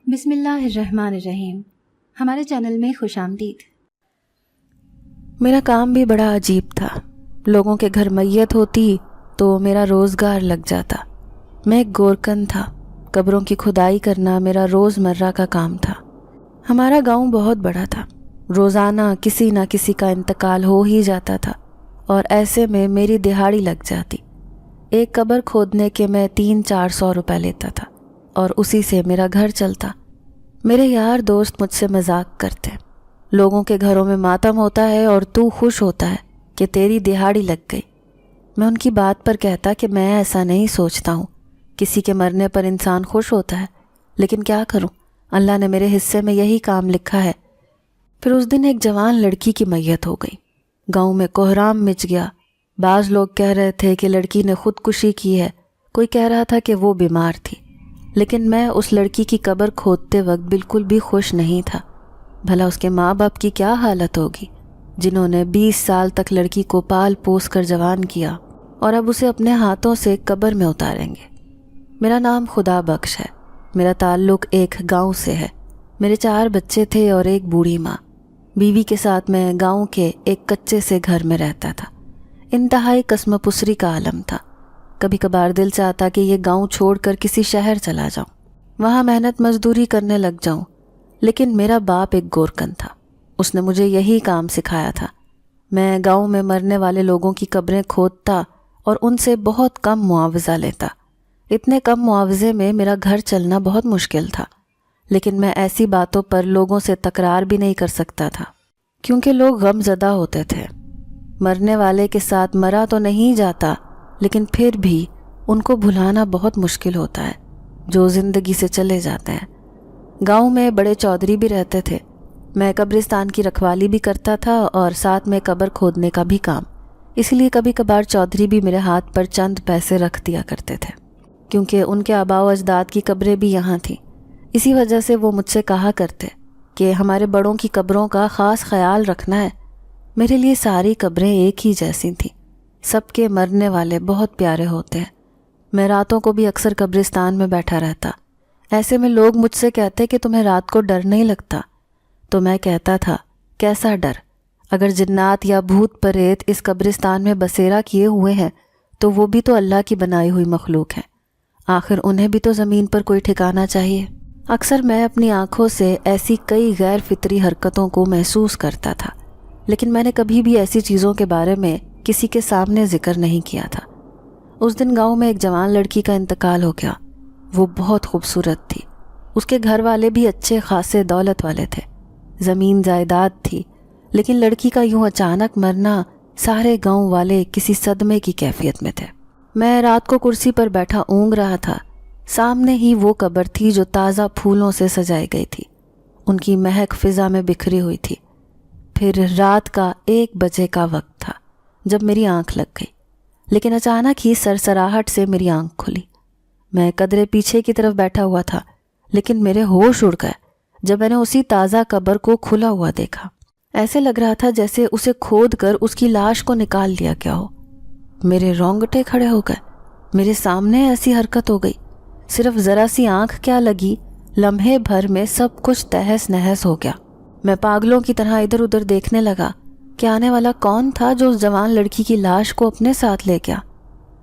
بسم اللہ الرحمن الرحیم۔ ہمارے چینل میں خوش آمدید۔ میرا کام بھی بڑا عجیب تھا۔ لوگوں کے گھر میت ہوتی تو میرا روزگار لگ جاتا۔ میں ایک گورکن تھا۔ قبروں کی کھدائی کرنا میرا روزمرہ کا کام تھا۔ ہمارا گاؤں بہت بڑا تھا۔ روزانہ کسی نہ کسی کا انتقال ہو ہی جاتا تھا، اور ایسے میں میری دہاڑی لگ جاتی۔ ایک قبر کھودنے کے میں 300-400 روپے لیتا تھا، اور اسی سے میرا گھر چلتا۔ میرے یار دوست مجھ سے مذاق کرتے، لوگوں کے گھروں میں ماتم ہوتا ہے اور تو خوش ہوتا ہے کہ تیری دہاڑی لگ گئی۔ میں ان کی بات پر کہتا کہ میں ایسا نہیں سوچتا ہوں، کسی کے مرنے پر انسان خوش ہوتا ہے، لیکن کیا کروں، اللہ نے میرے حصے میں یہی کام لکھا ہے۔ پھر اس دن ایک جوان لڑکی کی میت ہو گئی۔ گاؤں میں کوہرام مچ گیا۔ بعض لوگ کہہ رہے تھے کہ لڑکی نے خودکشی کی ہے، کوئی کہہ رہا تھا کہ وہ بیمار تھی، لیکن میں اس لڑکی کی قبر کھودتے وقت بالکل بھی خوش نہیں تھا۔ بھلا اس کے ماں باپ کی کیا حالت ہوگی، جنہوں نے 20 سال تک لڑکی کو پال پوس کر جوان کیا، اور اب اسے اپنے ہاتھوں سے قبر میں اتاریں گے۔ میرا نام خدا بخش ہے۔ میرا تعلق ایک گاؤں سے ہے۔ میرے 4 بچے تھے اور ایک بوڑھی ماں۔ بیوی کے ساتھ میں گاؤں کے ایک کچے سے گھر میں رہتا تھا۔ انتہائی قسم پسری کا عالم تھا۔ کبھی کبھار دل چاہتا کہ یہ گاؤں چھوڑ کر کسی شہر چلا جاؤں، وہاں محنت مزدوری کرنے لگ جاؤں، لیکن میرا باپ ایک گورکن تھا۔ اس نے مجھے یہی کام سکھایا تھا۔ میں گاؤں میں مرنے والے لوگوں کی قبریں کھودتا اور ان سے بہت کم معاوضہ لیتا۔ اتنے کم معاوضے میں میرا گھر چلنا بہت مشکل تھا، لیکن میں ایسی باتوں پر لوگوں سے تکرار بھی نہیں کر سکتا تھا، کیونکہ لوگ غم زدہ ہوتے تھے۔ مرنے والے کے ساتھ مرا تو نہیں جاتا، لیکن پھر بھی ان کو بھلانا بہت مشکل ہوتا ہے جو زندگی سے چلے جاتے ہیں۔ گاؤں میں بڑے چودھری بھی رہتے تھے۔ میں قبرستان کی رکھوالی بھی کرتا تھا اور ساتھ میں قبر کھودنے کا بھی کام، اس لیے کبھی کبھار چودھری بھی میرے ہاتھ پر چند پیسے رکھ دیا کرتے تھے، کیونکہ ان کے آباء و اجداد کی قبریں بھی یہاں تھیں۔ اسی وجہ سے وہ مجھ سے کہا کرتے کہ ہمارے بڑوں کی قبروں کا خاص خیال رکھنا ہے۔ میرے لیے ساری قبریں ایک ہی جیسی تھیں۔ سب کے مرنے والے بہت پیارے ہوتے ہیں۔ میں راتوں کو بھی اکثر قبرستان میں بیٹھا رہتا۔ ایسے میں لوگ مجھ سے کہتے کہ تمہیں رات کو ڈر نہیں لگتا؟ تو میں کہتا تھا، کیسا ڈر؟ اگر جنات یا بھوت پریت اس قبرستان میں بسیرا کیے ہوئے ہیں تو وہ بھی تو اللہ کی بنائی ہوئی مخلوق ہیں، آخر انہیں بھی تو زمین پر کوئی ٹھکانا چاہیے۔ اکثر میں اپنی آنکھوں سے ایسی کئی غیر فطری حرکتوں کو محسوس کرتا تھا، لیکن میں نے کبھی بھی ایسی چیزوں کے بارے میں کسی کے سامنے ذکر نہیں کیا تھا۔ اس دن گاؤں میں ایک جوان لڑکی کا انتقال ہو گیا۔ وہ بہت خوبصورت تھی۔ اس کے گھر والے بھی اچھے خاصے دولت والے تھے، زمین جائیداد تھی، لیکن لڑکی کا یوں اچانک مرنا، سارے گاؤں والے کسی صدمے کی کیفیت میں تھے۔ میں رات کو کرسی پر بیٹھا اونگ رہا تھا۔ سامنے ہی وہ قبر تھی جو تازہ پھولوں سے سجائی گئی تھی، ان کی مہک فضا میں بکھری ہوئی تھی۔ پھر رات کا 1 بجے کا وقت تھا جب میری آنکھ لگ گئی، لیکن اچانک ہی سرسراہٹ سے میری آنکھ کھلی۔ میں قدرے پیچھے کی طرف بیٹھا ہوا تھا، لیکن میرے ہوش اڑ گئے جب میں نے اسی تازہ قبر کو کھلا ہوا دیکھا۔ ایسے لگ رہا تھا جیسے اسے کھود کر اس کی لاش کو نکال لیا گیا ہو۔ میرے رونگٹے کھڑے ہو گئے۔ میرے سامنے ایسی حرکت ہو گئی، صرف ذرا سی آنکھ کیا لگی، لمحے بھر میں سب کچھ تہس نہس ہو گیا۔ میں پاگلوں کی طرح ادھر ادھر دیکھنے لگا کہ آنے والا کون تھا جو اس جوان لڑکی کی لاش کو اپنے ساتھ لے گیا۔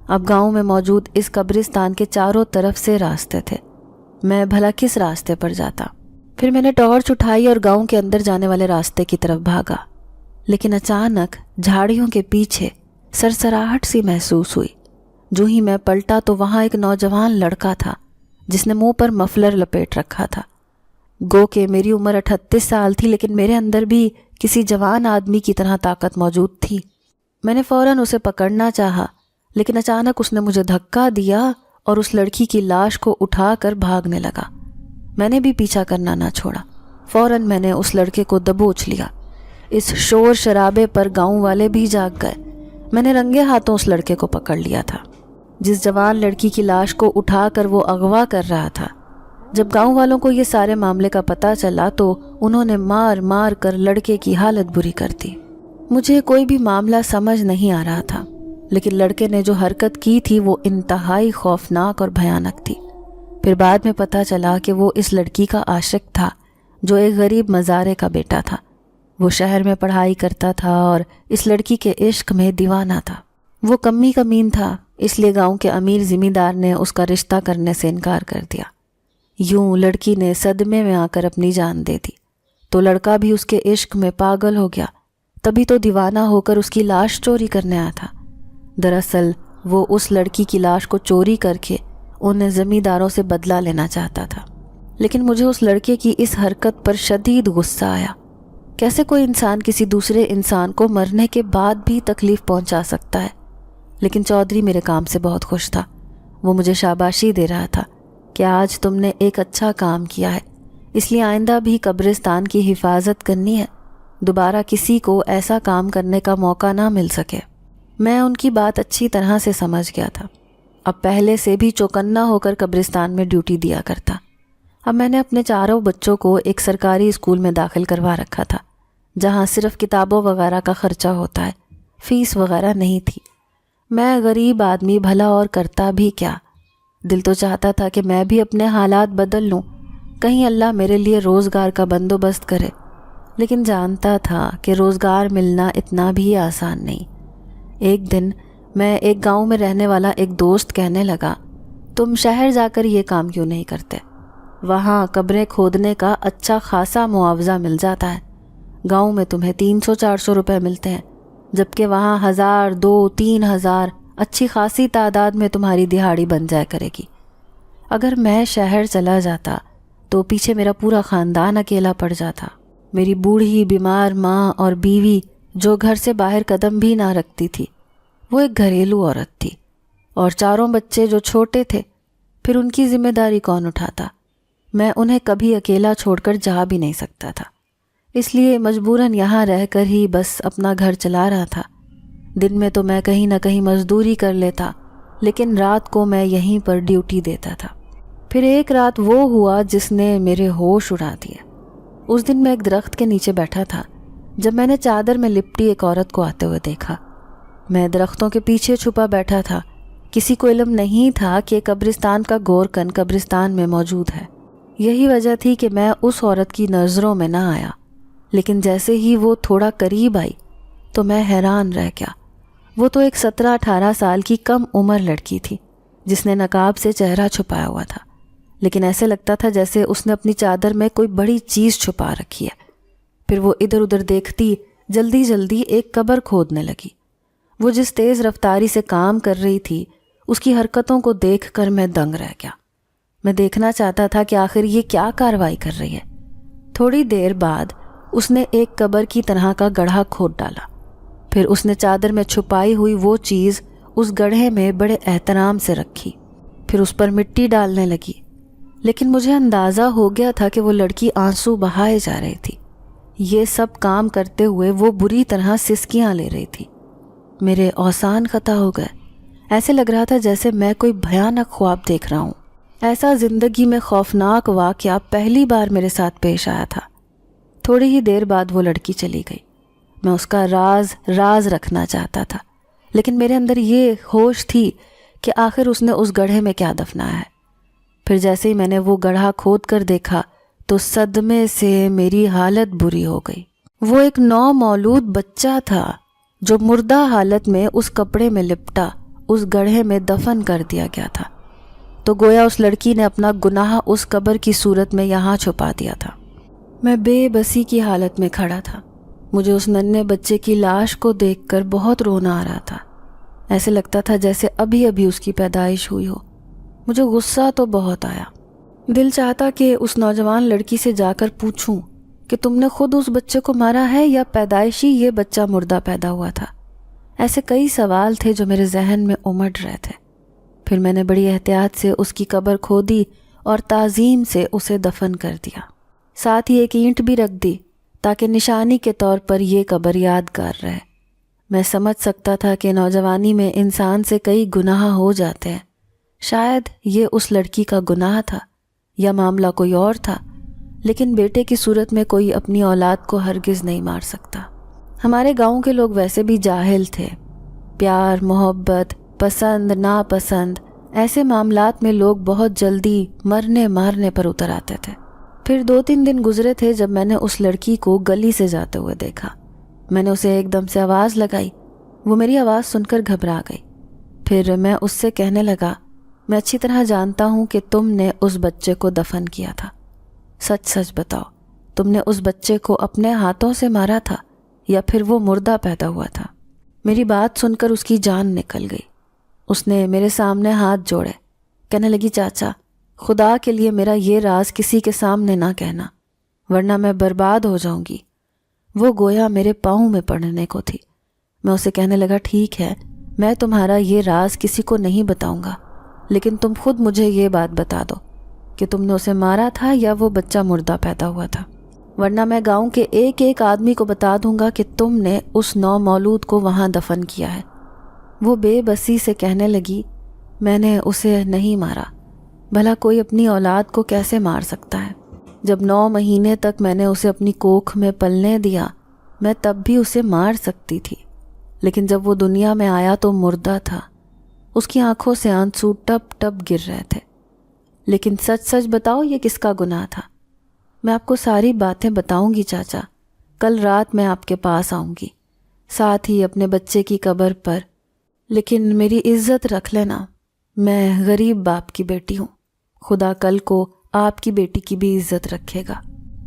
اب گاؤں میں موجود اس قبرستان کے چاروں طرف سے راستے تھے، میں بھلا کس راستے پر جاتا؟ پھر میں نے ٹارچ اٹھائی اور گاؤں کے اندر جانے والے راستے کی طرف بھاگا، لیکن اچانک جھاڑیوں کے پیچھے سرسراہٹ سی محسوس ہوئی۔ جو ہی میں پلٹا تو وہاں ایک نوجوان لڑکا تھا جس نے منہ پر مفلر لپیٹ رکھا تھا۔ گو کہ میری عمر 38 سال تھی، لیکن میرے اندر بھی کسی جوان آدمی کی طرح طاقت موجود تھی۔ میں نے فوراً اسے پکڑنا چاہا، لیکن اچانک اس نے مجھے دھکا دیا اور اس لڑکی کی لاش کو اٹھا کر بھاگنے لگا۔ میں نے بھی پیچھا کرنا نہ چھوڑا۔ فوراً میں نے اس لڑکے کو دبوچ لیا۔ اس شور شرابے پر گاؤں والے بھی جاگ گئے۔ میں نے رنگے ہاتھوں اس لڑکے کو پکڑ لیا تھا جس جوان لڑکی کی لاش کو اٹھا کر وہ اغوا کر رہا تھا۔ جب گاؤں والوں کو یہ سارے معاملے کا پتہ چلا تو انہوں نے مار مار کر لڑکے کی حالت بری کر دی۔ مجھے کوئی بھی معاملہ سمجھ نہیں آ رہا تھا، لیکن لڑکے نے جو حرکت کی تھی وہ انتہائی خوفناک اور بھیانک تھی۔ پھر بعد میں پتہ چلا کہ وہ اس لڑکی کا عاشق تھا جو ایک غریب مزارے کا بیٹا تھا۔ وہ شہر میں پڑھائی کرتا تھا اور اس لڑکی کے عشق میں دیوانہ تھا۔ وہ کمی کمین تھا، اس لیے گاؤں کے امیر زمیندار نے اس کا رشتہ کرنے سے انکار کر دیا۔ یوں لڑکی نے صدمے میں آ کر اپنی جان دے دی، تو لڑکا بھی اس کے عشق میں پاگل ہو گیا، تبھی تو دیوانہ ہو کر اس کی لاش چوری کرنے آیا تھا۔ دراصل وہ اس لڑکی کی لاش کو چوری کر کے ان زمینداروں سے بدلہ لینا چاہتا تھا۔ لیکن مجھے اس لڑکے کی اس حرکت پر شدید غصہ آیا۔ کیسے کوئی انسان کسی دوسرے انسان کو مرنے کے بعد بھی تکلیف پہنچا سکتا ہے؟ لیکن چودھری میرے کام سے بہت خوش تھا۔ وہ مجھے شاباشی دے رہا تھا کہ آج تم نے ایک اچھا کام کیا ہے، اس لیے آئندہ بھی قبرستان کی حفاظت کرنی ہے، دوبارہ کسی کو ایسا کام کرنے کا موقع نہ مل سکے۔ میں ان کی بات اچھی طرح سے سمجھ گیا تھا۔ اب پہلے سے بھی چوکنا ہو کر قبرستان میں ڈیوٹی دیا کرتا۔ اب میں نے اپنے چاروں بچوں کو ایک سرکاری اسکول میں داخل کروا رکھا تھا، جہاں صرف کتابوں وغیرہ کا خرچہ ہوتا ہے، فیس وغیرہ نہیں تھی۔ میں غریب آدمی بھلا اور کرتا بھی کیا؟ دل تو چاہتا تھا کہ میں بھی اپنے حالات بدل لوں، کہیں اللہ میرے لیے روزگار کا بندوبست کرے، لیکن جانتا تھا کہ روزگار ملنا اتنا بھی آسان نہیں۔ ایک دن میں ایک گاؤں میں رہنے والا ایک دوست کہنے لگا، تم شہر جا کر یہ کام کیوں نہیں کرتے؟ وہاں قبریں کھودنے کا اچھا خاصا معاوضہ مل جاتا ہے۔ گاؤں میں تمہیں 300-400 روپے ملتے ہیں، جبکہ وہاں 1000, 2, 3000 اچھی خاصی تعداد میں تمہاری دہاڑی بن جایا کرے گی۔ اگر میں شہر چلا جاتا تو پیچھے میرا پورا خاندان اکیلا پڑ جاتا۔ میری بوڑھی بیمار ماں اور بیوی جو گھر سے باہر قدم بھی نہ رکھتی تھی، وہ ایک گھریلو عورت تھی، اور 4 بچے جو چھوٹے تھے، پھر ان کی ذمہ داری کون اٹھاتا؟ میں انہیں کبھی اکیلا چھوڑ کر جا بھی نہیں سکتا تھا، اس لیے مجبوراً یہاں رہ کر ہی بس اپنا گھر چلا رہا تھا۔ دن میں تو میں کہیں نہ کہیں مزدوری کر لیتا، لیکن رات کو میں یہیں پر ڈیوٹی دیتا تھا۔ پھر ایک رات وہ ہوا جس نے میرے ہوش اڑا دیے۔ اس دن میں ایک درخت کے نیچے بیٹھا تھا جب میں نے چادر میں لپٹی ایک عورت کو آتے ہوئے دیکھا۔ میں درختوں کے پیچھے چھپا بیٹھا تھا، کسی کو علم نہیں تھا کہ قبرستان کا گورکن قبرستان میں موجود ہے۔ یہی وجہ تھی کہ میں اس عورت کی نظروں میں نہ آیا، لیکن جیسے ہی وہ تھوڑا قریب آئی تو میں حیران رہ گیا۔ وہ تو ایک 17-18 سال کی کم عمر لڑکی تھی جس نے نقاب سے چہرہ چھپایا ہوا تھا، لیکن ایسے لگتا تھا جیسے اس نے اپنی چادر میں کوئی بڑی چیز چھپا رکھی ہے۔ پھر وہ ادھر ادھر دیکھتی جلدی جلدی ایک قبر کھودنے لگی۔ وہ جس تیز رفتاری سے کام کر رہی تھی، اس کی حرکتوں کو دیکھ کر میں دنگ رہ گیا۔ میں دیکھنا چاہتا تھا کہ آخر یہ کیا کارروائی کر رہی ہے۔ تھوڑی دیر بعد اس نے ایک قبر کی طرح کا گڑھا کھود ڈالا، پھر اس نے چادر میں چھپائی ہوئی وہ چیز اس گڑھے میں بڑے احترام سے رکھی، پھر اس پر مٹی ڈالنے لگی۔ لیکن مجھے اندازہ ہو گیا تھا کہ وہ لڑکی آنسو بہائے جا رہی تھی۔ یہ سب کام کرتے ہوئے وہ بری طرح سسکیاں لے رہی تھی۔ میرے اوسان خطا ہو گئے، ایسے لگ رہا تھا جیسے میں کوئی بھیانک خواب دیکھ رہا ہوں۔ ایسا زندگی میں خوفناک واقعہ پہلی بار میرے ساتھ پیش آیا تھا۔ تھوڑی ہی دیر بعد وہ لڑکی چلی گئی۔ میں اس کا راز رکھنا چاہتا تھا، لیکن میرے اندر یہ ہوش تھی کہ آخر اس نے اس گڑھے میں کیا دفنایا ہے۔ پھر جیسے ہی میں نے وہ گڑھا کھود کر دیکھا تو صدمے سے میری حالت بری ہو گئی۔ وہ ایک نومولود بچہ تھا جو مردہ حالت میں اس کپڑے میں لپٹا اس گڑھے میں دفن کر دیا گیا تھا۔ تو گویا اس لڑکی نے اپنا گناہ اس قبر کی صورت میں یہاں چھپا دیا تھا۔ میں بے بسی کی حالت میں کھڑا تھا۔ مجھے اس ننھے بچے کی لاش کو دیکھ کر بہت رونا آ رہا تھا۔ ایسے لگتا تھا جیسے ابھی ابھی اس کی پیدائش ہوئی ہو۔ مجھے غصہ تو بہت آیا۔ دل چاہتا کہ اس نوجوان لڑکی سے جا کر پوچھوں کہ تم نے خود اس بچے کو مارا ہے یا پیدائشی یہ بچہ مردہ پیدا ہوا تھا۔ ایسے کئی سوال تھے جو میرے ذہن میں امڈ رہے تھے۔ پھر میں نے بڑی احتیاط سے اس کی قبر کھودی اور تعظیم سے اسے دفن کر دیا۔ ساتھ ہی ایک اینٹ بھی رکھ دی تاکہ نشانی کے طور پر یہ قبر یادگار رہے۔ میں سمجھ سکتا تھا کہ نوجوانی میں انسان سے کئی گناہ ہو جاتے ہیں۔ شاید یہ اس لڑکی کا گناہ تھا یا معاملہ کوئی اور تھا، لیکن بیٹے کی صورت میں کوئی اپنی اولاد کو ہرگز نہیں مار سکتا۔ ہمارے گاؤں کے لوگ ویسے بھی جاہل تھے۔ پیار، محبت، پسند، ناپسند ایسے معاملات میں لوگ بہت جلدی مرنے مارنے پر اتر آتے تھے۔ پھر 2-3 دن گزرے تھے جب میں نے اس لڑکی کو گلی سے جاتے ہوئے دیکھا۔ میں نے اسے ایک دم سے آواز لگائی، وہ میری آواز سن کر گھبرا گئی۔ پھر میں اس سے کہنے لگا، میں اچھی طرح جانتا ہوں کہ تم نے اس بچے کو دفن کیا تھا، سچ سچ بتاؤ، تم نے اس بچے کو اپنے ہاتھوں سے مارا تھا یا پھر وہ مردہ پیدا ہوا تھا؟ میری بات سن کر اس کی جان نکل گئی۔ اس نے میرے سامنے ہاتھ جوڑے، کہنے لگی، چاچا خدا کے لیے میرا یہ راز کسی کے سامنے نہ کہنا، ورنہ میں برباد ہو جاؤں گی۔ وہ گویا میرے پاؤں میں پڑنے کو تھی۔ میں اسے کہنے لگا، ٹھیک ہے، میں تمہارا یہ راز کسی کو نہیں بتاؤں گا، لیکن تم خود مجھے یہ بات بتا دو کہ تم نے اسے مارا تھا یا وہ بچہ مردہ پیدا ہوا تھا، ورنہ میں گاؤں کے ایک ایک آدمی کو بتا دوں گا کہ تم نے اس نومولود کو وہاں دفن کیا ہے۔ وہ بے بسی سے کہنے لگی، میں نے اسے نہیں مارا، بھلا کوئی اپنی اولاد کو کیسے مار سکتا ہے؟ جب 9 مہینے تک میں نے اسے اپنی کوکھ میں پلنے دیا، میں تب بھی اسے مار سکتی تھی، لیکن جب وہ دنیا میں آیا تو مردہ تھا۔ اس کی آنکھوں سے آنسو ٹپ ٹپ گر رہے تھے۔ لیکن سچ سچ بتاؤ، یہ کس کا گناہ تھا؟ میں آپ کو ساری باتیں بتاؤں گی چاچا، کل رات میں آپ کے پاس آؤں گی، ساتھ ہی اپنے بچے کی قبر پر، لیکن میری عزت رکھ لینا، میں غریب باپ کی بیٹی ہوں، خدا کل کو آپ کی بیٹی کی بھی عزت رکھے گا۔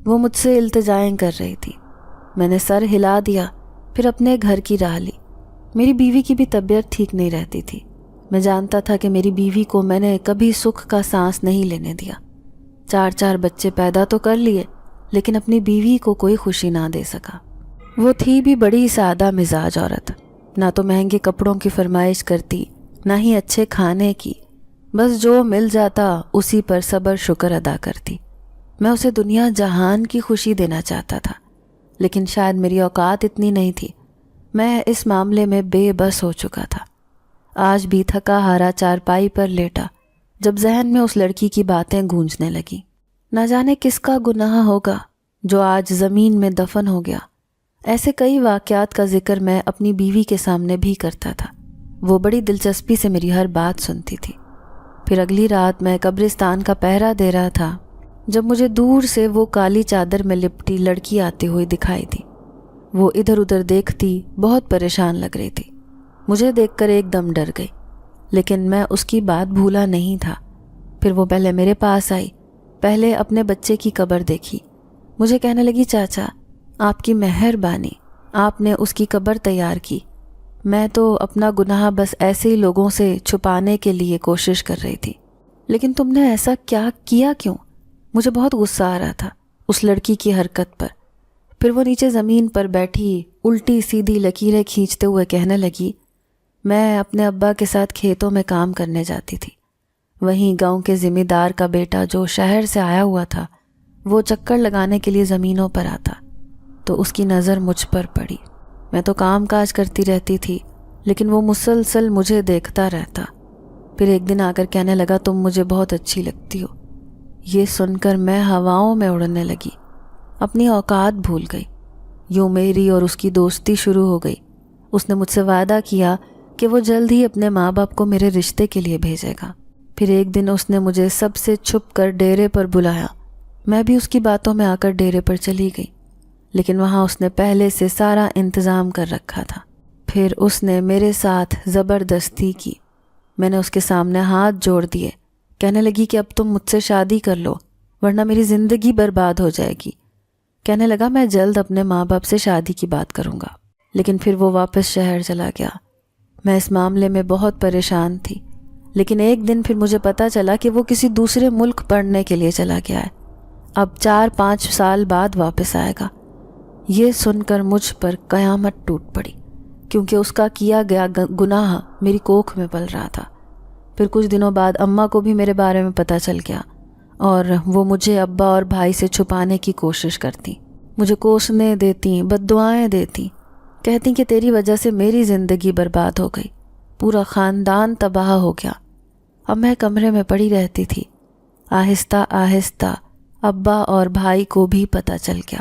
وہ مجھ سے التجائیں کر رہی تھی۔ میں نے سر ہلا دیا، پھر اپنے گھر کی راہ لی۔ میری بیوی کی بھی طبیعت ٹھیک نہیں رہتی تھی۔ میں جانتا تھا کہ میری بیوی کو میں نے کبھی سکھ کا سانس نہیں لینے دیا۔ 4 بچے پیدا تو کر لیے، لیکن اپنی بیوی کو کوئی خوشی نہ دے سکا۔ وہ تھی بھی بڑی سادہ مزاج عورت، نہ تو مہنگے کپڑوں کی فرمائش کرتی، نہ ہی اچھے کھانے کی، بس جو مل جاتا اسی پر صبر شکر ادا کرتی۔ میں اسے دنیا جہان کی خوشی دینا چاہتا تھا، لیکن شاید میری اوقات اتنی نہیں تھی۔ میں اس معاملے میں بے بس ہو چکا تھا۔ آج بھی تھکا ہارا چارپائی پر لیٹا جب ذہن میں اس لڑکی کی باتیں گونجنے لگیں۔ نہ جانے کس کا گناہ ہوگا جو آج زمین میں دفن ہو گیا۔ ایسے کئی واقعات کا ذکر میں اپنی بیوی کے سامنے بھی کرتا تھا۔ وہ بڑی دلچسپی سے میری ہر بات سنتی تھی۔ پھر اگلی رات میں قبرستان کا پہرا دے رہا تھا جب مجھے دور سے وہ کالی چادر میں لپٹی لڑکی آتی ہوئی دکھائی دی۔ وہ ادھر ادھر دیکھتی بہت پریشان لگ رہی تھی۔ مجھے دیکھ کر ایک دم ڈر گئی، لیکن میں اس کی بات بھولا نہیں تھا۔ پھر وہ پہلے میرے پاس آئی، پہلے اپنے بچے کی قبر دیکھی، مجھے کہنے لگی، چاچا آپ کی مہربانی، آپ نے اس کی قبر تیار کی۔ میں تو اپنا گناہ بس ایسے ہی لوگوں سے چھپانے کے لیے کوشش کر رہی تھی، لیکن تم نے ایسا کیا کیا کیوں؟ مجھے بہت غصہ آ رہا تھا اس لڑکی کی حرکت پر۔ پھر وہ نیچے زمین پر بیٹھی الٹی سیدھی لکیریں کھینچتے ہوئے کہنے لگی، میں اپنے ابا کے ساتھ کھیتوں میں کام کرنے جاتی تھی۔ وہیں گاؤں کے ذمہ دار کا بیٹا جو شہر سے آیا ہوا تھا، وہ چکر لگانے کے لیے زمینوں پر آتا تو اس کی نظر مجھ پر پڑی۔ میں تو کام کاج کرتی رہتی تھی، لیکن وہ مسلسل مجھے دیکھتا رہتا۔ پھر ایک دن آ کر کہنے لگا، تم مجھے بہت اچھی لگتی ہو۔ یہ سن کر میں ہواؤں میں اڑنے لگی، اپنی اوقات بھول گئی۔ یوں میری اور اس کی دوستی شروع ہو گئی۔ اس نے مجھ سے وعدہ کیا کہ وہ جلد ہی اپنے ماں باپ کو میرے رشتے کے لیے بھیجے گا۔ پھر ایک دن اس نے مجھے سب سے چھپ کر ڈیرے پر بلایا۔ میں بھی اس کی باتوں میں آ کر ڈیرے پر چلی گئی، لیکن وہاں اس نے پہلے سے سارا انتظام کر رکھا تھا۔ پھر اس نے میرے ساتھ زبردستی کی۔ میں نے اس کے سامنے ہاتھ جوڑ دیے، کہنے لگی کہ اب تم مجھ سے شادی کر لو ورنہ میری زندگی برباد ہو جائے گی۔ کہنے لگا، میں جلد اپنے ماں باپ سے شادی کی بات کروں گا۔ لیکن پھر وہ واپس شہر چلا گیا۔ میں اس معاملے میں بہت پریشان تھی، لیکن ایک دن پھر مجھے پتا چلا کہ وہ کسی دوسرے ملک پڑھنے کے لیے چلا گیا ہے، اب 4-5 سال بعد واپس آئے گا۔ یہ سن کر مجھ پر قیامت ٹوٹ پڑی، کیونکہ اس کا کیا گیا گناہ میری کوکھ میں پل رہا تھا۔ پھر کچھ دنوں بعد اماں کو بھی میرے بارے میں پتہ چل گیا، اور وہ مجھے ابا اور بھائی سے چھپانے کی کوشش کرتی، مجھے کوسنے دیتی، بد دعائیں دیتی، کہتی کہ تیری وجہ سے میری زندگی برباد ہو گئی، پورا خاندان تباہ ہو گیا۔ اب میں کمرے میں پڑی رہتی تھی۔ آہستہ آہستہ ابا اور بھائی کو بھی پتہ چل گیا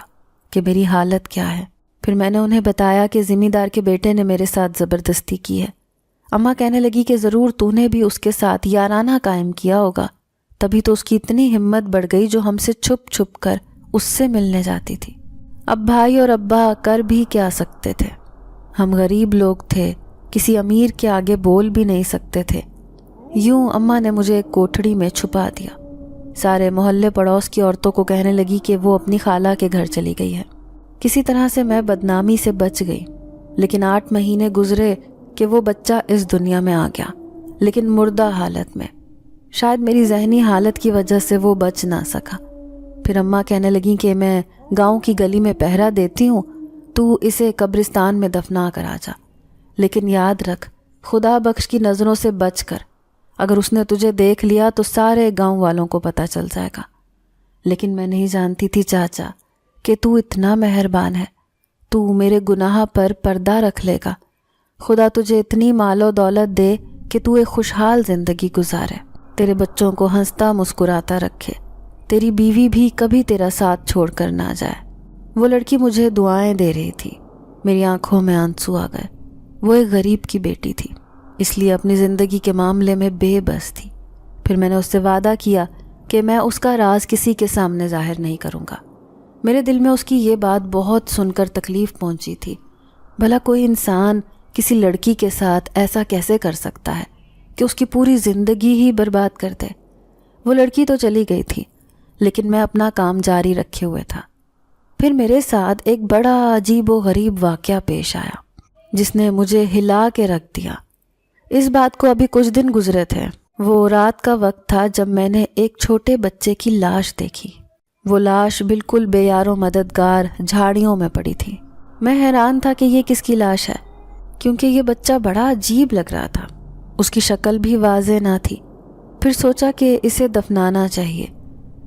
کہ میری حالت کیا ہے۔ پھر میں نے انہیں بتایا کہ ذمہ دار کے بیٹے نے میرے ساتھ زبردستی کی ہے۔ اماں کہنے لگی کہ ضرور تو نے بھی اس کے ساتھ یارانہ قائم کیا ہوگا، تبھی تو اس کی اتنی ہمت بڑھ گئی جو ہم سے چھپ چھپ کر اس سے ملنے جاتی تھی۔ اب بھائی اور ابا کر بھی کیا سکتے تھے، ہم غریب لوگ تھے، کسی امیر کے آگے بول بھی نہیں سکتے تھے۔ یوں اماں نے مجھے ایک کوٹھڑی میں چھپا دیا۔ سارے محلے پڑوس کی عورتوں کو کہنے لگی کہ وہ اپنی خالہ کے گھر چلی گئی ہے۔ کسی طرح سے میں بدنامی سے بچ گئی، لیکن 8 مہینے گزرے کہ وہ بچہ اس دنیا میں آ گیا، لیکن مردہ حالت میں۔ شاید میری ذہنی حالت کی وجہ سے وہ بچ نہ سکا۔ پھر اماں کہنے لگیں کہ میں گاؤں کی گلی میں پہرا دیتی ہوں، تو اسے قبرستان میں دفنا کر آ جا، لیکن یاد رکھ خدا بخش کی نظروں سے بچ کر، اگر اس نے تجھے دیکھ لیا تو سارے گاؤں والوں کو پتہ چل جائے گا۔ لیکن میں نہیں جانتی تھی چاچا کہ تو اتنا مہربان ہے، تو میرے گناہ پر پردہ رکھ لے گا۔ خدا تجھے اتنی مال و دولت دے کہ تو ایک خوشحال زندگی گزارے، تیرے بچوں کو ہنستا مسکراتا رکھے، تیری بیوی بھی کبھی تیرا ساتھ چھوڑ کر نہ جائے۔ وہ لڑکی مجھے دعائیں دے رہی تھی، میری آنکھوں میں آنسو آ گئے۔ وہ ایک غریب کی بیٹی تھی، اس لیے اپنی زندگی کے معاملے میں بے بس تھی۔ پھر میں نے اس سے وعدہ کیا کہ میں اس کا راز کسی کے سامنے ظاہر نہیں کروں گا۔ میرے دل میں اس کی یہ بات بہت سن کر تکلیف پہنچی تھی۔ بھلا کوئی انسان کسی لڑکی کے ساتھ ایسا کیسے کر سکتا ہے کہ اس کی پوری زندگی ہی برباد کر دے؟ وہ لڑکی تو چلی گئی تھی، لیکن میں اپنا کام جاری رکھے ہوئے تھا۔ پھر میرے ساتھ ایک بڑا عجیب و غریب واقعہ پیش آیا جس نے مجھے ہلا کے رکھ دیا۔ اس بات کو ابھی کچھ دن گزرے تھے۔ وہ رات کا وقت تھا جب میں نے ایک چھوٹے بچے کی لاش دیکھی۔ وہ لاش بالکل بے یار و مددگار جھاڑیوں میں پڑی تھی۔ میں حیران تھا کہ یہ کس کی لاش ہے، کیونکہ یہ بچہ بڑا عجیب لگ رہا تھا، اس کی شکل بھی واضح نہ تھی۔ پھر سوچا کہ اسے دفنانا چاہیے۔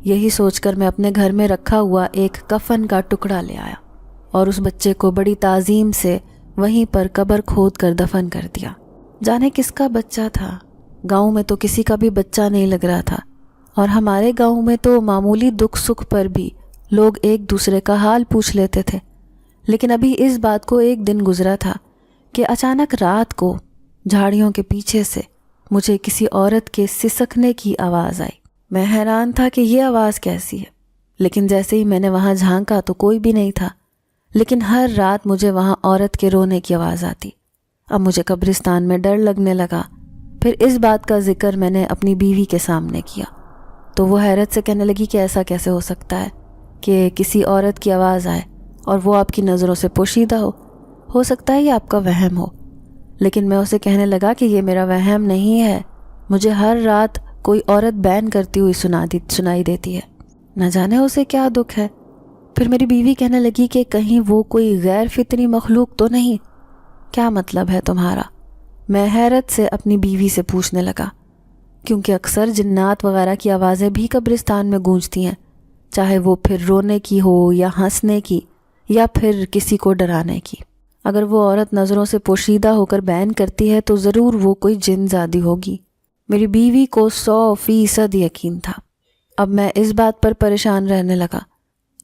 یہی سوچ کر میں اپنے گھر میں رکھا ہوا ایک کفن کا ٹکڑا لے آیا اور اس بچے کو بڑی تعظیم سے وہیں پر قبر کھود کر دفن کر دیا۔ جانے کس کا بچہ تھا؟ گاؤں میں تو کسی کا بھی بچہ نہیں لگ رہا تھا، اور ہمارے گاؤں میں تو معمولی دکھ سکھ پر بھی لوگ ایک دوسرے کا حال پوچھ لیتے تھے۔ لیکن ابھی اس بات کو ایک دن گزرا تھا کہ اچانک رات کو جھاڑیوں کے پیچھے سے مجھے کسی عورت کے سسکنے کی آواز آئی۔ میں حیران تھا کہ یہ آواز کیسی ہے، لیکن جیسے ہی میں نے وہاں جھانکا تو کوئی بھی نہیں تھا، لیکن ہر رات مجھے وہاں عورت کے رونے کی آواز آتی۔ اب مجھے قبرستان میں ڈر لگنے لگا۔ پھر اس بات کا ذکر میں نے اپنی بیوی کے سامنے کیا تو وہ حیرت سے کہنے لگی کہ ایسا کیسے ہو سکتا ہے کہ کسی عورت کی آواز آئے اور وہ آپ کی نظروں سے پوشیدہ ہو سکتا ہے یہ آپ کا وہم ہو۔ لیکن میں اسے کہنے لگا کہ یہ میرا وہم نہیں ہے، مجھے ہر رات کوئی عورت بین کرتی ہوئی سنائی دیتی ہے، نہ جانے اسے کیا دکھ ہے۔ پھر میری بیوی کہنے لگی کہ کہیں وہ کوئی غیر فطری مخلوق تو نہیں؟ کیا مطلب ہے تمہارا؟ میں حیرت سے اپنی بیوی سے پوچھنے لگا، کیونکہ اکثر جنات وغیرہ کی آوازیں بھی قبرستان میں گونجتی ہیں، چاہے وہ پھر رونے کی ہو یا ہنسنے کی یا پھر کسی کو ڈرانے کی۔ اگر وہ عورت نظروں سے پوشیدہ ہو کر بیان کرتی ہے تو ضرور وہ کوئی جن زادی ہوگی۔ میری بیوی کو 100% یقین تھا۔ اب میں اس بات پر پریشان رہنے لگا۔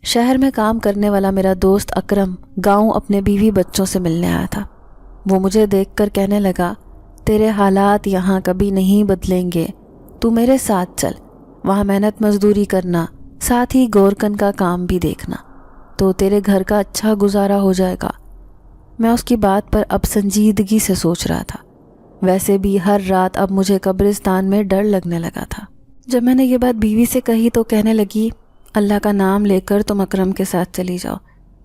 شہر میں کام کرنے والا میرا دوست اکرم گاؤں اپنے بیوی بچوں سے ملنے آیا تھا۔ وہ مجھے دیکھ کر کہنے لگا، تیرے حالات یہاں کبھی نہیں بدلیں گے، تو میرے ساتھ چل، وہاں محنت مزدوری کرنا، ساتھ ہی گورکن کا کام بھی دیکھنا، تو تیرے گھر کا اچھا گزارا ہو جائے گا۔ میں اس کی بات پر اب سنجیدگی سے سوچ رہا تھا۔ ویسے بھی ہر رات اب مجھے قبرستان میں ڈر لگنے لگا تھا۔ جب میں نے یہ بات بیوی سے کہی تو کہنے لگی، اللہ کا نام لے کر تم اکرم کے ساتھ چلی جاؤ،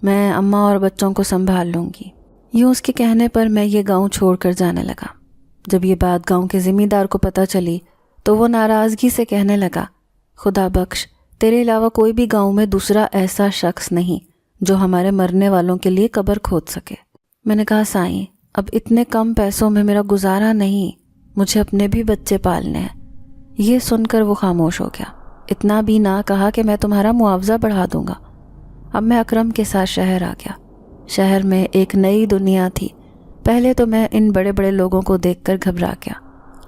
میں اماں اور بچوں کو سنبھال لوں گی۔ یوں اس کے کہنے پر میں یہ گاؤں چھوڑ کر جانے لگا۔ جب یہ بات گاؤں کے ذمہ دار کو پتہ چلی تو وہ ناراضگی سے کہنے لگا، خدا بخش، تیرے علاوہ کوئی بھی گاؤں میں دوسرا ایسا شخص نہیں جو ہمارے مرنے والوں کے لیے قبر کھود سکے۔ میں نے کہا، سائیں، اب اتنے کم پیسوں میں میرا گزارا نہیں، مجھے اپنے بھی بچے پالنے ہیں۔ یہ سن کر وہ خاموش ہو گیا۔ اتنا بھی نہ کہا کہ میں تمہارا معاوضہ بڑھا دوں گا۔ اب میں اکرم کے ساتھ شہر آ گیا۔ شہر میں ایک نئی دنیا تھی۔ پہلے تو میں ان بڑے بڑے لوگوں کو دیکھ کر گھبرا گیا،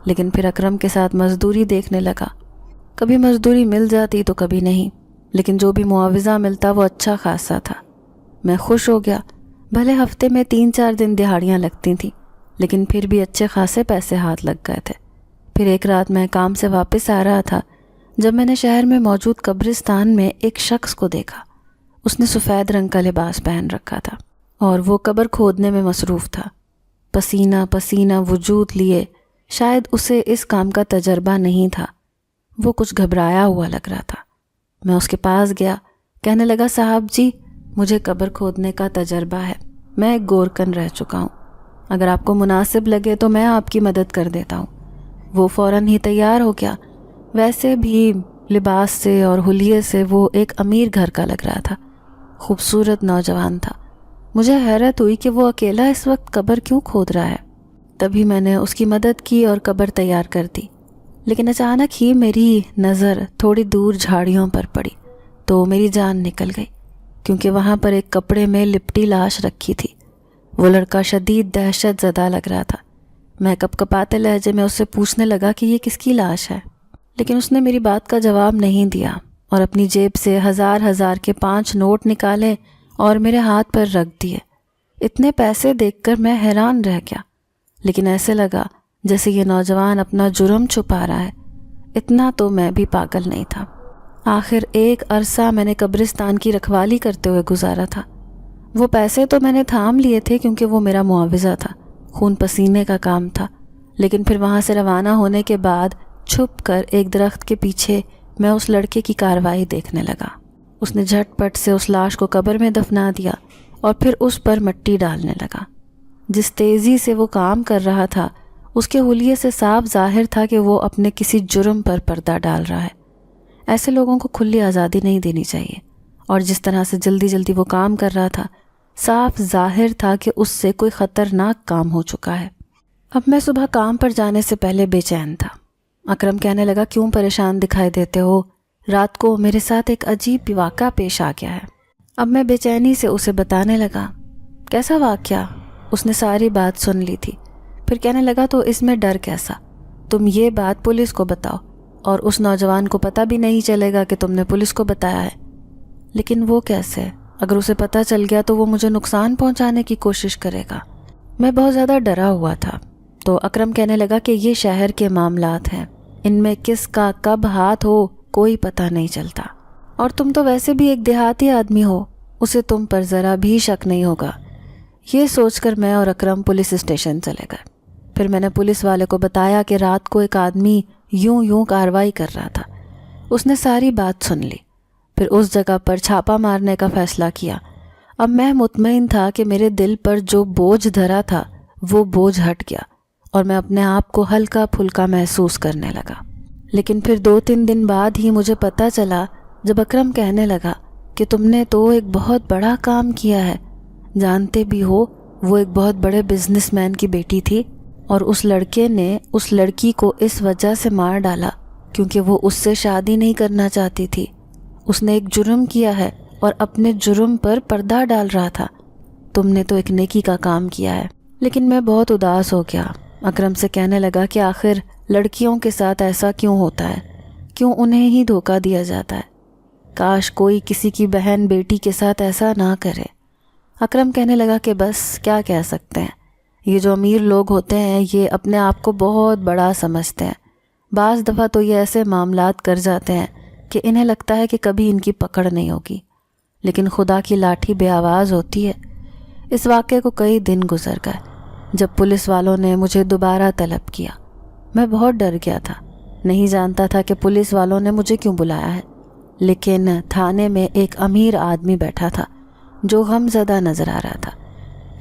لیکن پھر اکرم کے ساتھ مزدوری دیکھنے لگا۔ کبھی مزدوری مل جاتی تو کبھی نہیں، لیکن جو بھی معاوضہ ملتا وہ اچھا خاصا تھا۔ میں خوش ہو گیا۔ بھلے ہفتے میں 3-4 دن دہاڑیاں لگتی تھیں، لیکن پھر بھی اچھے خاصے پیسے ہاتھ لگ گئے تھے۔ پھر ایک رات میں کام سے واپس آ رہا تھا جب میں نے شہر میں موجود قبرستان میں ایک شخص کو دیکھا۔ اس نے سفید رنگ کا لباس پہن رکھا تھا اور وہ قبر کھودنے میں مصروف تھا، پسینہ پسینہ وجود لیے۔ شاید اسے اس کام کا تجربہ نہیں تھا، وہ کچھ گھبرایا ہوا لگ رہا تھا۔ میں اس کے پاس گیا، کہنے لگا صاحب جی مجھے قبر کھودنے کا تجربہ ہے، میں ایک گورکن رہ چکا ہوں، اگر آپ کو مناسب لگے تو میں آپ کی مدد کر دیتا ہوں۔ وہ فوراً ہی تیار ہو گیا، ویسے بھی لباس سے اور حلیے سے وہ ایک امیر گھر کا لگ رہا تھا، خوبصورت نوجوان تھا۔ مجھے حیرت ہوئی کہ وہ اکیلا اس وقت قبر کیوں کھود رہا ہے۔ تبھی میں نے اس کی مدد کی اور قبر تیار کر دی، لیکن اچانک ہی میری نظر تھوڑی دور جھاڑیوں پر پڑی تو میری جان نکل گئی، کیونکہ وہاں پر ایک کپڑے میں لپٹی لاش رکھی تھی۔ وہ لڑکا شدید دہشت زدہ لگ رہا تھا۔ میں کپ کپاتے لہجے میں اس سے پوچھنے لگا کہ یہ کس کی لاش ہے، لیکن اس نے میری بات کا جواب نہیں دیا اور اپنی جیب سے ہزار کے 5 نوٹ نکالے اور میرے ہاتھ پر رکھ دیے۔ اتنے پیسے دیکھ کر میں حیران رہ گیا، لیکن ایسے لگا جیسے یہ نوجوان اپنا جرم چھپا رہا ہے۔ اتنا تو میں بھی پاگل نہیں تھا۔ آخر ایک عرصہ میں نے قبرستان کی رکھوالی کرتے ہوئے گزارا تھا۔ وہ پیسے تو میں نے تھام لیے تھے کیونکہ وہ میرا معاوضہ تھا، خون پسینے کا کام تھا، لیکن پھر وہاں سے روانہ ہونے کے بعد چھپ کر ایک درخت کے پیچھے میں اس لڑکے کی کارروائی دیکھنے لگا۔ اس نے جھٹ پٹ سے اس لاش کو قبر میں دفنا دیا اور پھر اس پر مٹی ڈالنے لگا۔ جس تیزی سے وہ کام کر رہا تھا اس کے حلیے سے صاف ظاہر تھا کہ وہ اپنے کسی جرم پر پردہ ڈال رہا ہے۔ ایسے لوگوں کو کھلی آزادی نہیں دینی چاہیے، اور جس طرح سے جلدی وہ کام کر رہا تھا صاف ظاہر تھا کہ اس سے کوئی خطرناک کام ہو چکا ہے۔ اب میں صبح کام پر جانے سے پہلے بے چین تھا۔ اکرم کہنے لگا کیوں پریشان دکھائی دیتے ہو، رات کو میرے ساتھ ایک عجیب واقعہ پیش آ گیا ہے۔ اب میں بے چینی سے اسے بتانے لگا۔ کیسا واقعہ؟ اس نے ساری بات سن لی تھی، پھر کہنے لگا تو اس میں ڈر کیسا، تم یہ بات پولیس کو بتاؤ، اور اس نوجوان کو پتہ بھی نہیں چلے گا کہ تم نے پولیس کو بتایا ہے۔ لیکن وہ کیسے؟ اگر اسے پتہ چل گیا تو وہ مجھے نقصان پہنچانے کی کوشش کرے گا۔ میں بہت زیادہ ڈرا ہوا تھا۔ تو اکرم کہنے لگا کہ یہ شہر کے معاملات ہیں، ان میں کس کا کب ہاتھ ہو کوئی پتہ نہیں چلتا، اور تم تو ویسے بھی ایک دیہاتی آدمی ہو، اسے تم پر ذرا بھی شک نہیں ہوگا۔ یہ سوچ کر میں اور اکرم پولیس اسٹیشن چلے گئے۔ پھر میں نے پولیس والے کو بتایا کہ رات کو ایک آدمی یوں کارروائی کر رہا تھا۔ اس نے ساری بات سن لی، پھر اس جگہ پر چھاپا مارنے کا فیصلہ کیا۔ اب میں مطمئن تھا کہ میرے دل پر جو بوجھ دھرا تھا وہ بوجھ ہٹ گیا، اور میں اپنے آپ کو ہلکا پھلکا محسوس کرنے لگا۔ لیکن پھر 2-3 دن بعد ہی مجھے پتہ چلا جب اکرم کہنے لگا کہ تم نے تو ایک بہت بڑا کام کیا ہے، جانتے بھی ہو وہ ایک بہت بڑے بزنس مین کی بیٹی تھی، اور اس لڑکے نے اس لڑکی کو اس وجہ سے مار ڈالا کیونکہ وہ اس سے شادی نہیں کرنا چاہتی تھی۔ اس نے ایک جرم کیا ہے اور اپنے جرم پر پردہ ڈال رہا تھا۔ تم نے تو ایک نیکی کا کام کیا ہے۔ لیکن میں بہت اداس ہو گیا۔ اکرم سے کہنے لگا کہ آخر لڑکیوں کے ساتھ ایسا کیوں ہوتا ہے، کیوں انہیں ہی دھوکہ دیا جاتا ہے؟ کاش کوئی کسی کی بہن بیٹی کے ساتھ ایسا نہ کرے۔ اکرم کہنے لگا کہ بس کیا کہہ سکتے ہیں، یہ جو امیر لوگ ہوتے ہیں یہ اپنے آپ کو بہت بڑا سمجھتے ہیں، بعض دفعہ تو یہ ایسے معاملات کر جاتے ہیں کہ انہیں لگتا ہے کہ کبھی ان کی پکڑ نہیں ہوگی، لیکن خدا کی لاٹھی بے آواز ہوتی ہے۔ اس واقعے کو کئی دن گزر گئے جب پولیس والوں نے مجھے دوبارہ طلب کیا۔ میں بہت ڈر گیا تھا، نہیں جانتا تھا کہ پولیس والوں نے مجھے کیوں بلایا ہے، لیکن تھانے میں ایک امیر آدمی بیٹھا تھا جو غم زدہ نظر آ رہا تھا۔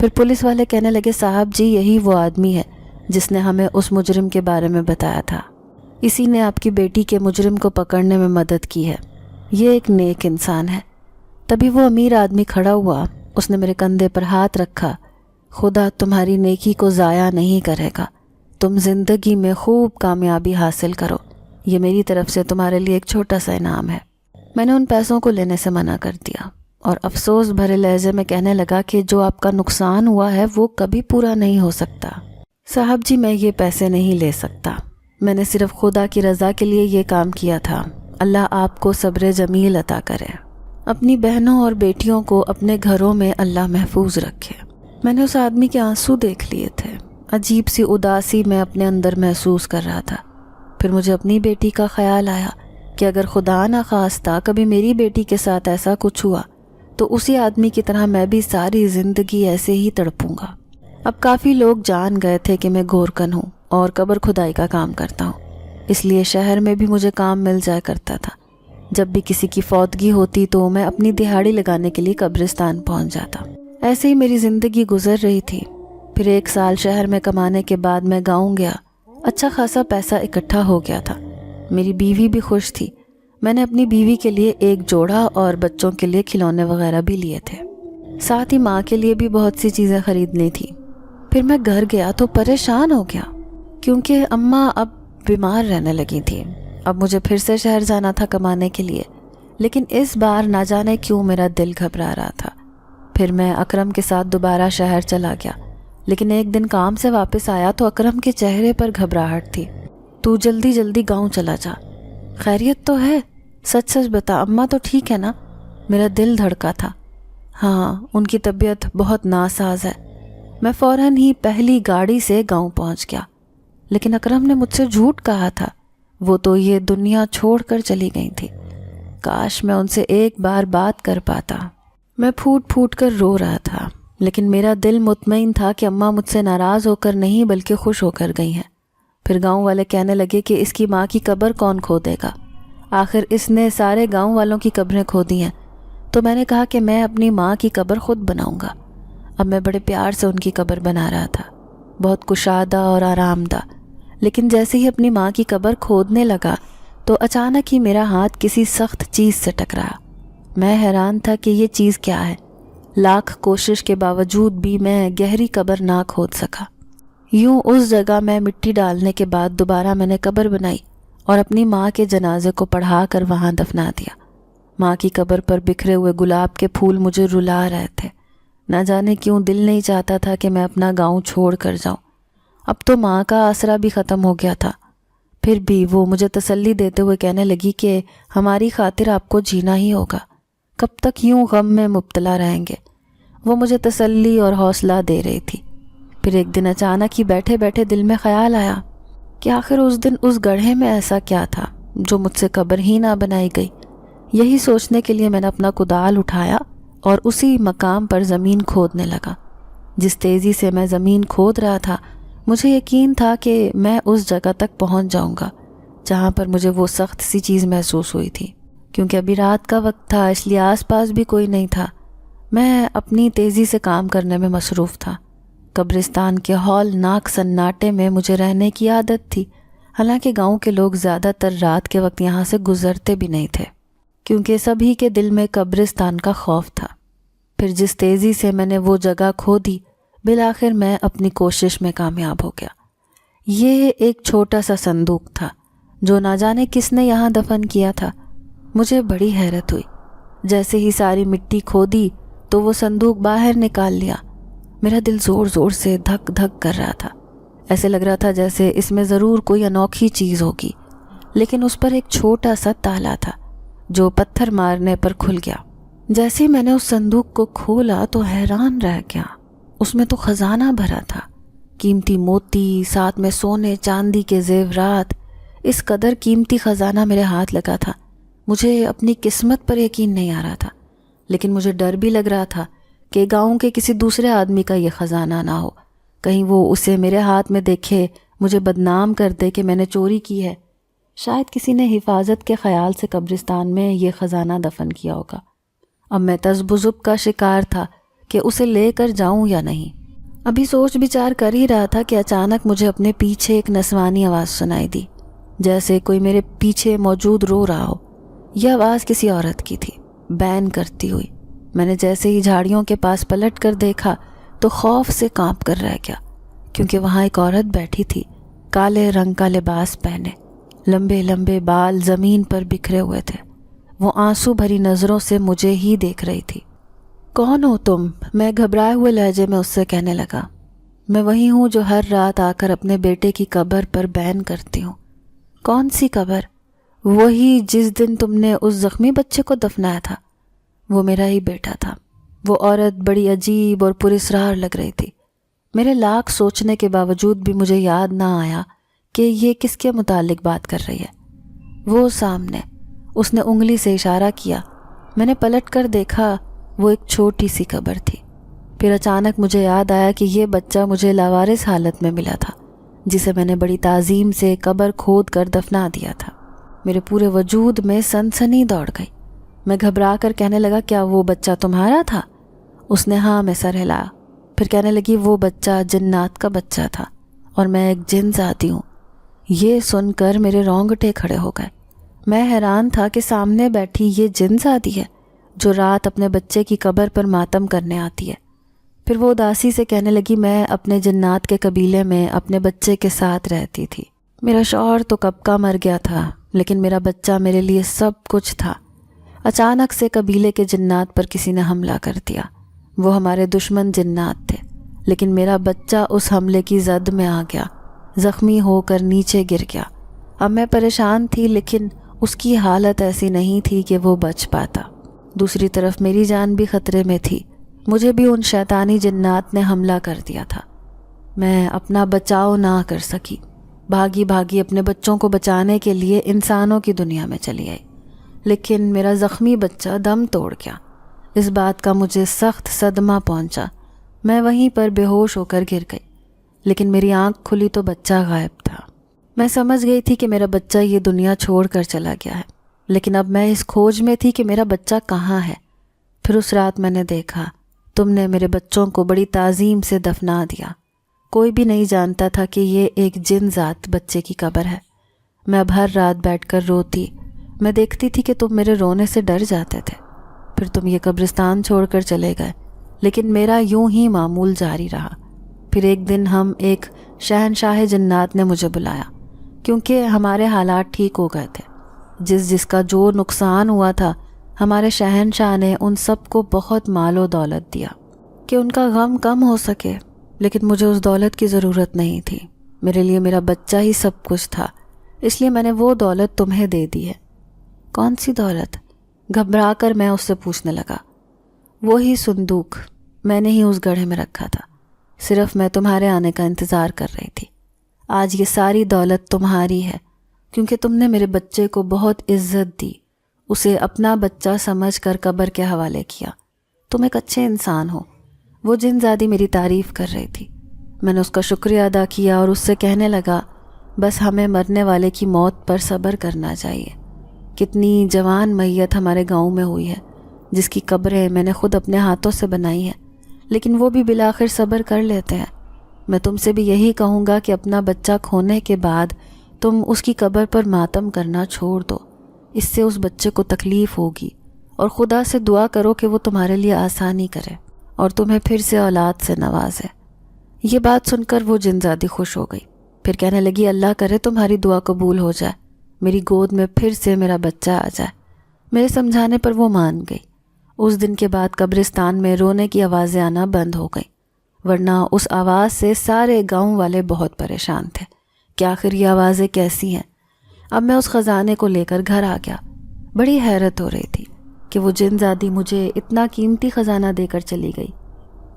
پھر پولیس والے کہنے لگے صاحب جی یہی وہ آدمی ہے جس نے ہمیں اس مجرم کے بارے میں بتایا تھا، اسی نے آپ کی بیٹی کے مجرم کو پکڑنے میں مدد کی ہے، یہ ایک نیک انسان ہے۔ تبھی وہ امیر آدمی کھڑا ہوا، اس نے میرے کندھے پر ہاتھ رکھا۔ خدا تمہاری نیکی کو ضائع نہیں کرے گا، تم زندگی میں خوب کامیابی حاصل کرو، یہ میری طرف سے تمہارے لیے ایک چھوٹا سا انعام ہے۔ میں نے ان پیسوں کو لینے سے منع کر دیا اور افسوس بھرے لہجے میں کہنے لگا کہ جو آپ کا نقصان ہوا ہے وہ کبھی پورا نہیں ہو سکتا۔ صاحب جی میں یہ پیسے نہیں لے سکتا، میں نے صرف خدا کی رضا کے لیے یہ کام کیا تھا۔ اللہ آپ کو صبر جمیل عطا کرے، اپنی بہنوں اور بیٹیوں کو اپنے گھروں میں اللہ محفوظ رکھے۔ میں نے اس آدمی کے آنسو دیکھ لیے تھے عجیب سی اداسی میں اپنے اندر محسوس کر رہا تھا۔ پھر مجھے اپنی بیٹی کا خیال آیا کہ اگر خدا نخواستہ کبھی میری بیٹی کے ساتھ ایسا کچھ ہوا تو اسی آدمی کی طرح میں بھی ساری زندگی ایسے ہی تڑپوں گا۔ اب کافی لوگ جان گئے تھے کہ میں گورکن ہوں اور قبر کھدائی کا کام کرتا ہوں، اس لیے شہر میں بھی مجھے کام مل جایا کرتا تھا۔ جب بھی کسی کی فوتگی ہوتی تو میں اپنی دہاڑی لگانے کے لیے قبرستان پہنچ جاتا۔ ایسے ہی میری زندگی گزر رہی تھی۔ پھر 1 سال شہر میں کمانے کے بعد میں گاؤں گیا۔ اچھا خاصا پیسہ اکٹھا ہو گیا تھا۔ میری بیوی بھی خوش تھی۔ میں نے اپنی بیوی کے لیے ایک جوڑا اور بچوں کے لیے کھلونے وغیرہ بھی لیے تھے، ساتھ ہی ماں کے لیے بھی بہت سی چیزیں خریدنی تھی۔ پھر میں گھر گیا تو پریشان ہو گیا کیونکہ اماں اب بیمار رہنے لگی تھی۔ اب مجھے پھر سے شہر جانا تھا کمانے کے لیے، لیکن اس بار نہ جانے کیوں میرا دل گھبرا رہا تھا۔ پھر میں اکرم کے ساتھ دوبارہ شہر چلا گیا، لیکن ایک دن کام سے واپس آیا تو اکرم کے چہرے پر گھبراہٹ تھی۔ تو جلدی جلدی گاؤں چلا جا، خیریت تو ہے؟ سچ سچ بتا، اماں تو ٹھیک ہے نا؟ میرا دل دھڑکا تھا۔ ہاں، ان کی طبیعت بہت ناساز ہے۔ میں فوراً ہی پہلی گاڑی سے گاؤں پہنچ گیا، لیکن اکرم نے مجھ سے جھوٹ کہا تھا۔ وہ تو یہ دنیا چھوڑ کر چلی گئی تھی۔ کاش میں ان سے ایک بار بات کر پاتا۔ میں پھوٹ پھوٹ کر رو رہا تھا، لیکن میرا دل مطمئن تھا کہ اماں مجھ سے ناراض ہو کر نہیں بلکہ خوش ہو کر گئی ہیں۔ پھر گاؤں والے کہنے لگے کہ اس کی ماں کی قبر کون کھودے گا؟ آخر اس نے سارے گاؤں والوں کی قبریں کھودی ہیں۔ تو میں نے کہا کہ میں اپنی ماں کی قبر خود بناؤں گا۔ اب میں بڑے پیار سے ان کی قبر بنا رہا تھا، بہت کشادہ اور آرام دہ۔ لیکن جیسے ہی اپنی ماں کی قبر کھودنے لگا تو اچانک ہی میرا ہاتھ کسی سخت چیز سے ٹکرایا۔ میں حیران تھا کہ یہ چیز کیا ہے۔ لاکھ کوشش کے باوجود بھی میں گہری قبر نہ کھود سکا۔ یوں اس جگہ میں مٹی ڈالنے کے بعد دوبارہ میں نے قبر بنائی اور اپنی ماں کے جنازے کو پڑھا کر وہاں دفنا دیا۔ ماں کی قبر پر بکھرے ہوئے گلاب کے پھول مجھے رلا رہے تھے۔ نہ جانے کیوں دل نہیں چاہتا تھا کہ میں اپنا گاؤں چھوڑ کر جاؤں۔ اب تو ماں کا آسرا بھی ختم ہو گیا تھا۔ پھر بھی وہ مجھے تسلی دیتے ہوئے کہنے لگی کہ ہماری خاطر آپ کو جینا ہی ہوگا، کب تک یوں غم میں مبتلا رہیں گے۔ وہ مجھے تسلی اور حوصلہ دے رہی تھی۔ پھر ایک دن اچانک ہی بیٹھے بیٹھے دل میں خیال آیا کہ آخر اس دن اس گڑھے میں ایسا کیا تھا جو مجھ سے قبر ہی نہ بنائی گئی۔ یہی سوچنے کے لیے میں نے اپنا کدال اٹھایا اور اسی مقام پر زمین کھودنے لگا۔ جس تیزی سے میں زمین کھود رہا تھا، مجھے یقین تھا کہ میں اس جگہ تک پہنچ جاؤں گا جہاں پر مجھے وہ سخت سی چیز محسوس ہوئی تھی۔ کیونکہ ابھی رات کا وقت تھا، اس لیے آس پاس بھی کوئی نہیں تھا۔ میں اپنی تیزی سے کام کرنے میں مصروف تھا۔ قبرستان کے ہولناک سناٹے میں مجھے رہنے کی عادت تھی، حالانکہ گاؤں کے لوگ زیادہ تر رات کے وقت یہاں سے گزرتے بھی نہیں تھے، کیونکہ سبھی کے دل میں قبرستان کا خوف تھا۔ پھر جس تیزی سے میں نے وہ جگہ کھودی، بالآخر میں اپنی کوشش میں کامیاب ہو گیا۔ یہ ایک چھوٹا سا صندوق تھا جو نہ جانے کس نے یہاں دفن کیا تھا۔ مجھے بڑی حیرت ہوئی۔ جیسے ہی ساری مٹی کھودی تو وہ صندوق باہر نکال لیا۔ میرا دل زور زور سے دھک دھک کر رہا تھا۔ ایسے لگ رہا تھا جیسے اس میں ضرور کوئی انوکھی چیز ہوگی، لیکن اس پر ایک چھوٹا سا تالا تھا جو پتھر مارنے پر کھل گیا۔ جیسے ہی میں نے اس صندوق کو کھولا تو حیران رہ گیا۔ اس میں تو خزانہ بھرا تھا، قیمتی موتی، ساتھ میں سونے چاندی کے زیورات۔ اس قدر قیمتی خزانہ میرے ہاتھ لگا تھا، مجھے اپنی قسمت پر یقین نہیں آ رہا تھا۔ لیکن مجھے ڈر بھی لگ رہا تھا کہ گاؤں کے کسی دوسرے آدمی کا یہ خزانہ نہ ہو، کہیں وہ اسے میرے ہاتھ میں دیکھے مجھے بدنام کر دے کہ میں نے چوری کی ہے۔ شاید کسی نے حفاظت کے خیال سے قبرستان میں یہ خزانہ دفن کیا ہوگا۔ اب میں تذبذب کا شکار تھا کہ اسے لے کر جاؤں یا نہیں۔ ابھی سوچ بچار کر ہی رہا تھا کہ اچانک مجھے اپنے پیچھے ایک نسوانی آواز سنائی دی، جیسے کوئی میرے پیچھے موجود رو رہا ہو۔ یہ آواز کسی عورت کی تھی، بین کرتی ہوئی۔ میں نے جیسے ہی جھاڑیوں کے پاس پلٹ کر دیکھا تو خوف سے کانپ کر رہ گیا، کیونکہ وہاں ایک عورت بیٹھی تھی، کالے رنگ کا لباس پہنے، لمبے لمبے بال زمین پر بکھرے ہوئے تھے۔ وہ آنسو بھری نظروں سے مجھے ہی دیکھ رہی تھی۔ کون ہو تم؟ میں گھبرائے ہوئے لہجے میں اس سے کہنے لگا۔ میں وہی ہوں جو ہر رات آ کر اپنے بیٹے کی قبر پر بین کرتی ہوں۔ کون سی قبر؟ وہی جس دن تم نے اس زخمی بچے کو دفنایا تھا۔ وہ میرا ہی بیٹا تھا۔ وہ عورت بڑی عجیب اور پراسرار لگ رہی تھی۔ میرے لاکھ سوچنے کے باوجود بھی مجھے یاد نہ آیا کہ یہ کس کے متعلق بات کر رہی ہے۔ وہ سامنے، اس نے انگلی سے اشارہ کیا۔ میں نے پلٹ کر دیکھا، وہ ایک چھوٹی سی قبر تھی۔ پھر اچانک مجھے یاد آیا کہ یہ بچہ مجھے لاوارث حالت میں ملا تھا، جسے میں نے بڑی تعظیم سے قبر کھود کر دفنا دیا تھا۔ میرے پورے وجود میں سنسنی دوڑ گئی۔ میں گھبرا کر کہنے لگا، کیا وہ بچہ تمہارا تھا؟ اس نے ہاں میں سر ہلایا۔ پھر کہنے لگی، وہ بچہ جنات کا بچہ تھا اور میں ایک جن ذاتی ہوں۔ یہ سن کر میرے رونگٹے کھڑے ہو گئے۔ میں حیران تھا کہ سامنے بیٹھی یہ جن ذاتی ہے جو رات اپنے بچے کی قبر پر ماتم کرنے آتی ہے۔ پھر وہ اداسی سے کہنے لگی، میں اپنے جنات کے قبیلے میں اپنے بچے کے ساتھ رہتی تھی۔ میرا شوہر تو کب کا مر گیا تھا، لیکن میرا بچہ میرے لیے سب کچھ تھا۔ اچانک سے قبیلے کے جنات پر کسی نے حملہ کر دیا۔ وہ ہمارے دشمن جنات تھے، لیکن میرا بچہ اس حملے کی زد میں آ گیا، زخمی ہو کر نیچے گر گیا۔ اب میں پریشان تھی، لیکن اس کی حالت ایسی نہیں تھی کہ وہ بچ پاتا۔ دوسری طرف میری جان بھی خطرے میں تھی، مجھے بھی ان شیطانی جنات نے حملہ کر دیا تھا۔ میں اپنا بچاؤ نہ کر سکی، بھاگی بھاگی اپنے بچوں کو بچانے کے لیے انسانوں کی دنیا میں چلی آئی، لیکن میرا زخمی بچہ دم توڑ گیا۔ اس بات کا مجھے سخت صدمہ پہنچا۔ میں وہیں پر بے ہوش ہو کر گر گئی، لیکن میری آنکھ کھلی تو بچہ غائب تھا۔ میں سمجھ گئی تھی کہ میرا بچہ یہ دنیا چھوڑ کر چلا گیا ہے، لیکن اب میں اس کھوج میں تھی کہ میرا بچہ کہاں ہے۔ پھر اس رات میں نے دیکھا، تم نے میرے بچوں کو بڑی تعظیم سے دفنا دیا۔ کوئی بھی نہیں جانتا تھا کہ یہ ایک جن ذات بچے کی قبر ہے۔ میں اب ہر رات بیٹھ کر روتی۔ میں دیکھتی تھی کہ تم میرے رونے سے ڈر جاتے تھے۔ پھر تم یہ قبرستان چھوڑ کر چلے گئے، لیکن میرا یوں ہی معمول جاری رہا۔ پھر ایک دن ایک شہنشاہ جنات نے مجھے بلایا، کیونکہ ہمارے حالات ٹھیک ہو گئے تھے۔ جس کا جو نقصان ہوا تھا، ہمارے شہنشاہ نے ان سب کو بہت مال و دولت دیا کہ ان کا غم کم ہو سکے، لیکن مجھے اس دولت کی ضرورت نہیں تھی۔ میرے لیے میرا بچہ ہی سب کچھ تھا، اس لیے میں نے وہ دولت تمہیں دے دی ہے۔ کون سی دولت؟ گھبرا کر میں اس سے پوچھنے لگا۔ وہی صندوق، میں نے ہی اس گڑھے میں رکھا تھا، صرف میں تمہارے آنے کا انتظار کر رہی تھی۔ آج یہ ساری دولت تمہاری ہے، کیونکہ تم نے میرے بچے کو بہت عزت دی، اسے اپنا بچہ سمجھ کر قبر کے حوالے کیا۔ تم ایک اچھے انسان ہو۔ وہ جن زادی میری تعریف کر رہی تھی۔ میں نے اس کا شکریہ ادا کیا اور اس سے کہنے لگا، بس ہمیں مرنے والے کی موت پر صبر کرنا چاہیے۔ کتنی جوان میت ہمارے گاؤں میں ہوئی ہے، جس کی قبریں میں نے خود اپنے ہاتھوں سے بنائی ہیں، لیکن وہ بھی بالآخر صبر کر لیتے ہیں۔ میں تم سے بھی یہی کہوں گا کہ اپنا بچہ کھونے کے بعد تم اس کی قبر پر ماتم کرنا چھوڑ دو۔ اس سے اس بچے کو تکلیف ہوگی، اور خدا سے دعا کرو کہ وہ تمہارے لیے آسانی کرے اور تمہیں پھر سے اولاد سے نوازے۔ یہ بات سن کر وہ جن زادی خوش ہو گئی۔ پھر کہنے لگی، اللہ کرے تمہاری دعا قبول ہو جائے، میری گود میں پھر سے میرا بچہ آ جائے۔ میرے سمجھانے پر وہ مان گئی۔ اس دن کے بعد قبرستان میں رونے کی آوازیں آنا بند ہو گئیں، ورنہ اس آواز سے سارے گاؤں والے بہت پریشان تھے کہ آخر یہ آوازیں کیسی ہیں۔ اب میں اس خزانے کو لے کر گھر آ گیا۔ بڑی حیرت ہو رہی تھی کہ وہ جن زادی مجھے اتنا قیمتی خزانہ دے کر چلی گئی۔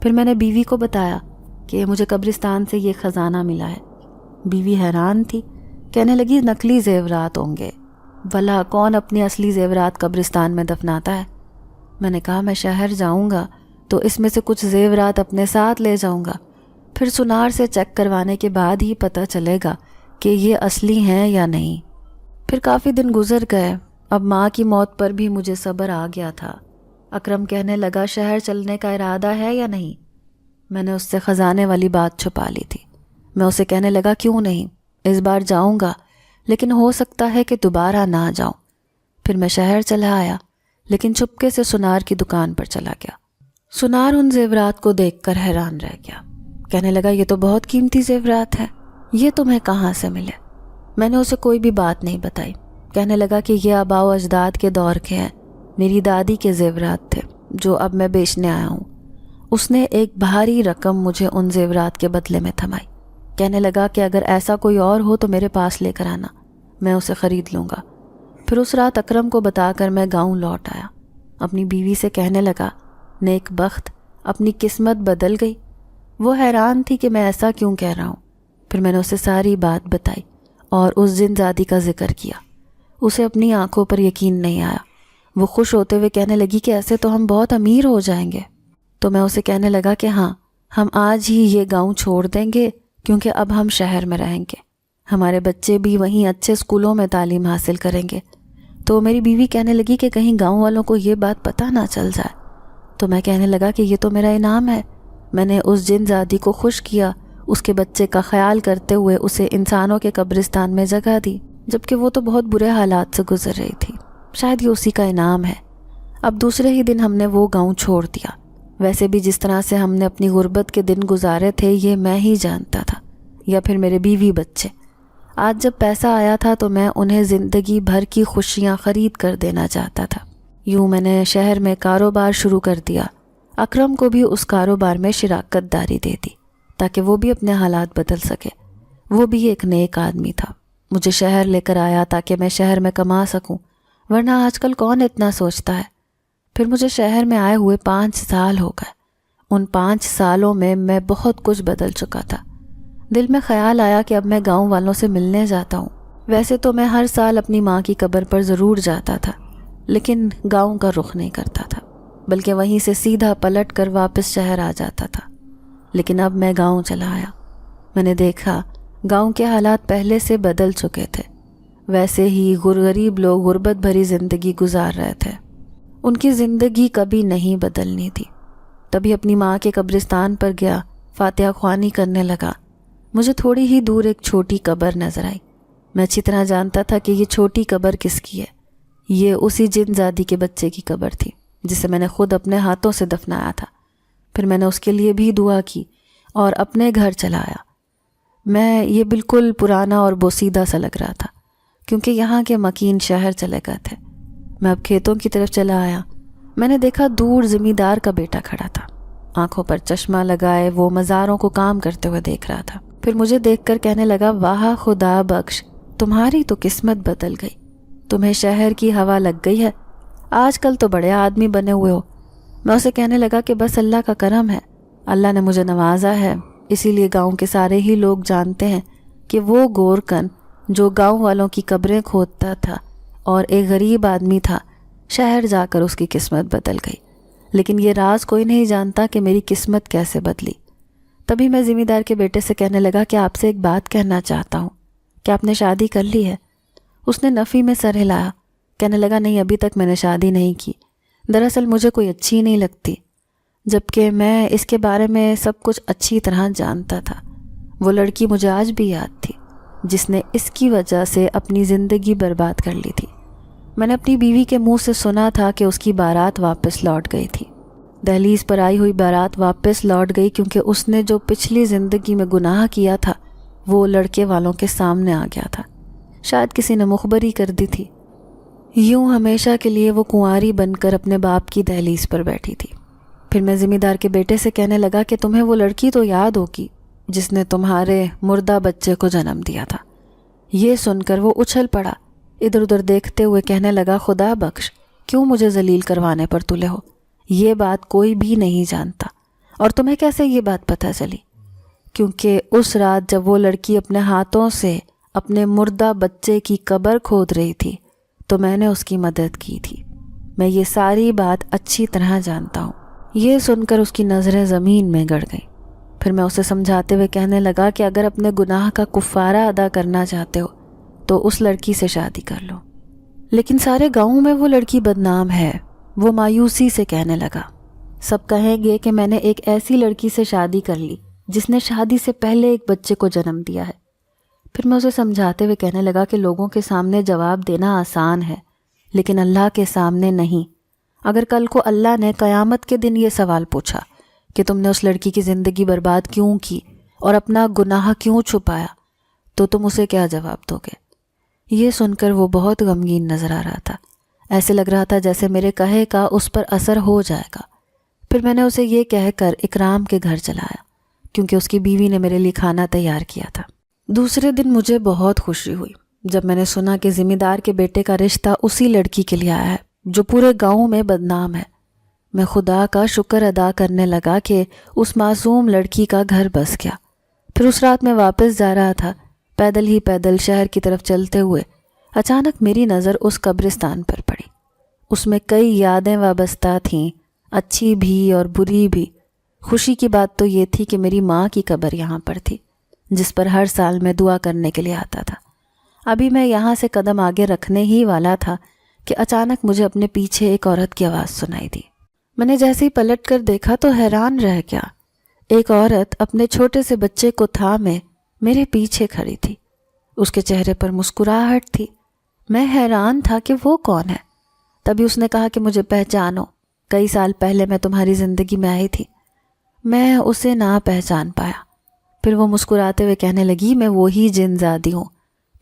پھر میں نے بیوی کو بتایا کہ مجھے قبرستان سے یہ خزانہ ملا ہے۔ بیوی حیران تھی، کہنے لگی، نقلی زیورات ہوں گے، بھلا کون اپنی اصلی زیورات قبرستان میں دفناتا ہے؟ میں نے کہا، میں شہر جاؤں گا تو اس میں سے کچھ زیورات اپنے ساتھ لے جاؤں گا، پھر سونار سے چیک کروانے کے بعد ہی پتہ چلے گا کہ یہ اصلی ہیں یا نہیں۔ پھر کافی دن گزر گئے۔ اب ماں کی موت پر بھی مجھے صبر آ گیا تھا۔ اکرم کہنے لگا، شہر چلنے کا ارادہ ہے یا نہیں؟ میں نے اس سے خزانے والی بات چھپا لی تھی۔ میں اسے کہنے لگا، کیوں نہیں، اس بار جاؤں گا، لیکن ہو سکتا ہے کہ دوبارہ نہ جاؤں۔ پھر میں شہر چلا آیا، لیکن چپکے سے سونار کی دکان پر چلا گیا۔ سونار ان زیورات کو دیکھ کر حیران رہ گیا، کہنے لگا، یہ تو بہت قیمتی زیورات ہیں، یہ تمہیں کہاں سے ملے؟ میں نے اسے کوئی بھی بات نہیں بتائی۔ کہنے لگا کہ یہ آباء و اجداد کے دور کے ہیں، میری دادی کے زیورات تھے جو اب میں بیچنے آیا ہوں۔ اس نے ایک بھاری رقم مجھے ان زیورات کے بدلے میں تھمائی۔ کہنے لگا کہ اگر ایسا کوئی اور ہو تو میرے پاس لے کر آنا، میں اسے خرید لوں گا۔ پھر اس رات اکرم کو بتا کر میں گاؤں لوٹ آیا۔ اپنی بیوی سے کہنے لگا، نیک بخت، اپنی قسمت بدل گئی۔ وہ حیران تھی کہ میں ایسا کیوں کہہ رہا ہوں۔ پھر میں نے اسے ساری بات بتائی اور اس جن زادی کا ذکر کیا۔ اسے اپنی آنکھوں پر یقین نہیں آیا۔ وہ خوش ہوتے ہوئے کہنے لگی کہ ایسے تو ہم بہت امیر ہو جائیں گے۔ تو میں اسے کہنے لگا کہ ہاں، ہم آج ہی یہ گاؤں چھوڑ دیں گے کیونکہ اب ہم شہر میں رہیں گے، ہمارے بچے بھی وہیں اچھے اسکولوں میں تعلیم حاصل کریں گے۔ تو میری بیوی کہنے لگی کہ کہیں گاؤں والوں کو یہ بات پتہ نہ چل جائے۔ تو میں کہنے لگا کہ یہ تو میرا انعام ہے۔ میں نے اس جن زادی کو خوش کیا، اس کے بچے کا خیال کرتے ہوئے اسے انسانوں کے قبرستان میں جگہ دی، جبکہ وہ تو بہت برے حالات سے گزر رہی تھی۔ شاید یہ اسی کا انعام ہے۔ اب دوسرے ہی دن ہم نے وہ گاؤں چھوڑ دیا۔ ویسے بھی جس طرح سے ہم نے اپنی غربت کے دن گزارے تھے یہ میں ہی جانتا تھا، یا پھر میرے بیوی بچے۔ آج جب پیسہ آیا تھا تو میں انہیں زندگی بھر کی خوشیاں خرید کر دینا چاہتا تھا۔ یوں میں نے شہر میں کاروبار شروع کر دیا۔ اکرم کو بھی اس کاروبار میں شراکت داری دے دی تاکہ وہ بھی اپنے حالات بدل سکے۔ وہ بھی ایک نیک آدمی تھا، مجھے شہر لے کر آیا تاکہ میں شہر میں کما سکوں، ورنہ آج کل کون اتنا سوچتا ہے۔ پھر مجھے شہر میں آئے ہوئے 5 سال ہو گئے۔ ان 5 سالوں میں بہت کچھ بدل چکا تھا۔ دل میں خیال آیا کہ اب میں گاؤں والوں سے ملنے جاتا ہوں۔ ویسے تو میں ہر سال اپنی ماں کی قبر پر ضرور جاتا تھا، لیکن گاؤں کا رخ نہیں کرتا تھا، بلکہ وہیں سے سیدھا پلٹ کر واپس شہر آ جاتا تھا۔ لیکن اب میں گاؤں چلا آیا۔ میں نے دیکھا گاؤں کے حالات پہلے سے بدل چکے تھے، ویسے ہی غریب لوگ غربت بھری زندگی گزار رہے تھے۔ ان کی زندگی کبھی نہیں بدلنی تھی۔ تبھی اپنی ماں کے قبرستان پر گیا، فاتحہ خوانی کرنے لگا۔ مجھے تھوڑی ہی دور ایک چھوٹی قبر نظر آئی۔ میں اچھی طرح جانتا تھا کہ یہ چھوٹی قبر کس کی ہے۔ یہ اسی جن زادی کے بچے کی قبر تھی جسے میں نے خود اپنے ہاتھوں سے دفنایا تھا۔ پھر میں نے اس کے لیے بھی دعا کی اور اپنے گھر چلا آیا۔ میں یہ بالکل پرانا اور بوسیدہ سا لگ رہا تھا کیونکہ یہاں کے مکین شہر چلے گئے تھے۔ میں اب کھیتوں کی طرف چلا آیا۔ میں نے دیکھا دور زمیندار کا بیٹا کھڑا تھا، آنکھوں پر چشمہ لگائے وہ مزاروں کو کام کرتے ہوئے دیکھ رہا تھا۔ پھر مجھے دیکھ کر کہنے لگا، واہ خدا بخش، تمہاری تو قسمت بدل گئی، تمہیں شہر کی ہوا لگ گئی ہے، آج کل تو بڑے آدمی بنے ہوئے ہو۔ میں اسے کہنے لگا کہ بس اللہ کا کرم ہے، اللہ نے مجھے نوازا ہے، اسی لیے گاؤں کے سارے ہی لوگ جانتے ہیں کہ وہ گورکن جو گاؤں والوں کی قبریں کھودتا تھا اور ایک غریب آدمی تھا، شہر جا کر اس کی قسمت بدل گئی۔ لیکن یہ راز کوئی نہیں جانتا کہ میری قسمت کیسے بدلی۔ تبھی میں زمیندار کے بیٹے سے کہنے لگا کہ آپ سے ایک بات کہنا چاہتا ہوں، کہ آپ نے شادی کر لی ہے؟ اس نے نفی میں سر ہلایا، کہنے لگا نہیں، ابھی تک میں نے شادی نہیں کی، دراصل مجھے کوئی اچھی نہیں لگتی، جبکہ میں اس کے بارے میں سب کچھ اچھی طرح جانتا تھا۔ وہ لڑکی مجھے آج بھی یاد تھی جس نے اس کی وجہ سے اپنی زندگی برباد کر لی تھی۔ میں نے اپنی بیوی کے منہ سے سنا تھا کہ اس کی بارات واپس لوٹ گئی تھی۔ دہلیز پر آئی ہوئی بارات واپس لوٹ گئی کیونکہ اس نے جو پچھلی زندگی میں گناہ کیا تھا وہ لڑکے والوں کے سامنے آ گیا تھا، شاید کسی نے مخبری کر دی تھی۔ یوں ہمیشہ کے لیے وہ کنواری بن کر اپنے باپ کی دہلیز پر بیٹھی تھی۔ پھر میں زمیندار کے بیٹے سے کہنے لگا کہ تمہیں وہ لڑکی تو یاد ہوگی جس نے تمہارے مردہ بچے کو جنم دیا تھا۔ یہ سن کر وہ اچھل پڑا، ادھر ادھر دیکھتے ہوئے کہنے لگا، خدا بخش، کیوں مجھے ذلیل کروانے پر تلے ہو؟ یہ بات کوئی بھی نہیں جانتا۔ اور تمہیں کیسے یہ بات پتہ چلی؟ کیونکہ اس رات جب وہ لڑکی اپنے ہاتھوں سے اپنے مردہ بچے کی قبر کھود رہی تھی تو میں نے اس کی مدد کی تھی۔ میں یہ ساری بات اچھی طرح جانتا ہوں۔ یہ سن کر اس کی نظریں زمین میں گڑ گئیں۔ پھر میں اسے سمجھاتے ہوئے کہنے لگا کہ اگر اپنے گناہ کا کفارہ ادا کرنا چاہتے ہو تو اس لڑکی سے شادی کر لو۔ لیکن سارے گاؤں میں وہ لڑکی بدنام ہے، وہ مایوسی سے کہنے لگا۔ سب کہیں گے کہ میں نے ایک ایسی لڑکی سے شادی کر لی جس نے شادی سے پہلے ایک بچے کو جنم دیا ہے۔ پھر میں اسے سمجھاتے ہوئے کہنے لگا کہ لوگوں کے سامنے جواب دینا آسان ہے لیکن اللہ کے سامنے نہیں۔ اگر کل کو اللہ نے قیامت کے دن یہ سوال پوچھا کہ تم نے اس لڑکی کی زندگی برباد کیوں کی اور اپنا گناہ کیوں چھپایا تو تم اسے کیا جواب دو گے؟ یہ سن کر وہ بہت غمگین نظر آ رہا تھا، ایسے لگ رہا تھا جیسے میرے کہے کا اس پر اثر ہو جائے گا۔ پھر میں نے اسے یہ کہہ کر اکرام کے گھر چلایا کیونکہ اس کی بیوی نے میرے لیے کھانا تیار کیا تھا۔ دوسرے دن مجھے بہت خوشی ہوئی جب میں نے سنا کہ زمیندار کے بیٹے کا رشتہ اسی لڑکی کے لیے آیا ہے جو پورے گاؤں میں بدنام ہے۔ میں خدا کا شکر ادا کرنے لگا کہ اس معصوم لڑکی کا گھر بس گیا۔ پھر اس رات میں واپس جا رہا تھا، پیدل شہر کی طرف چلتے ہوئے اچانک میری نظر اس قبرستان پر پڑی۔ اس میں کئی یادیں وابستہ تھیں، اچھی بھی اور بری بھی۔ خوشی کی بات تو یہ تھی کہ میری ماں کی قبر یہاں پر تھی، جس پر ہر سال میں دعا کرنے کے لیے آتا تھا۔ ابھی میں یہاں سے قدم آگے رکھنے ہی والا تھا کہ اچانک مجھے اپنے پیچھے ایک عورت کی آواز سنائی دی۔ میں نے جیسے ہی پلٹ کر دیکھا تو حیران رہ گیا۔ ایک عورت اپنے چھوٹے سے بچے کو تھامے میرے پیچھے کھڑی تھی۔ اس کے چہرے پر مسکراہٹ تھی۔ میں حیران تھا کہ وہ کون ہے۔ تبھی اس نے کہا کہ مجھے پہچانو، کئی سال پہلے میں تمہاری زندگی میں آئی تھی۔ میں اسے نہ پہچان پایا۔ پھر وہ مسکراتے ہوئے کہنے لگی، میں وہی جن زادی ہوں،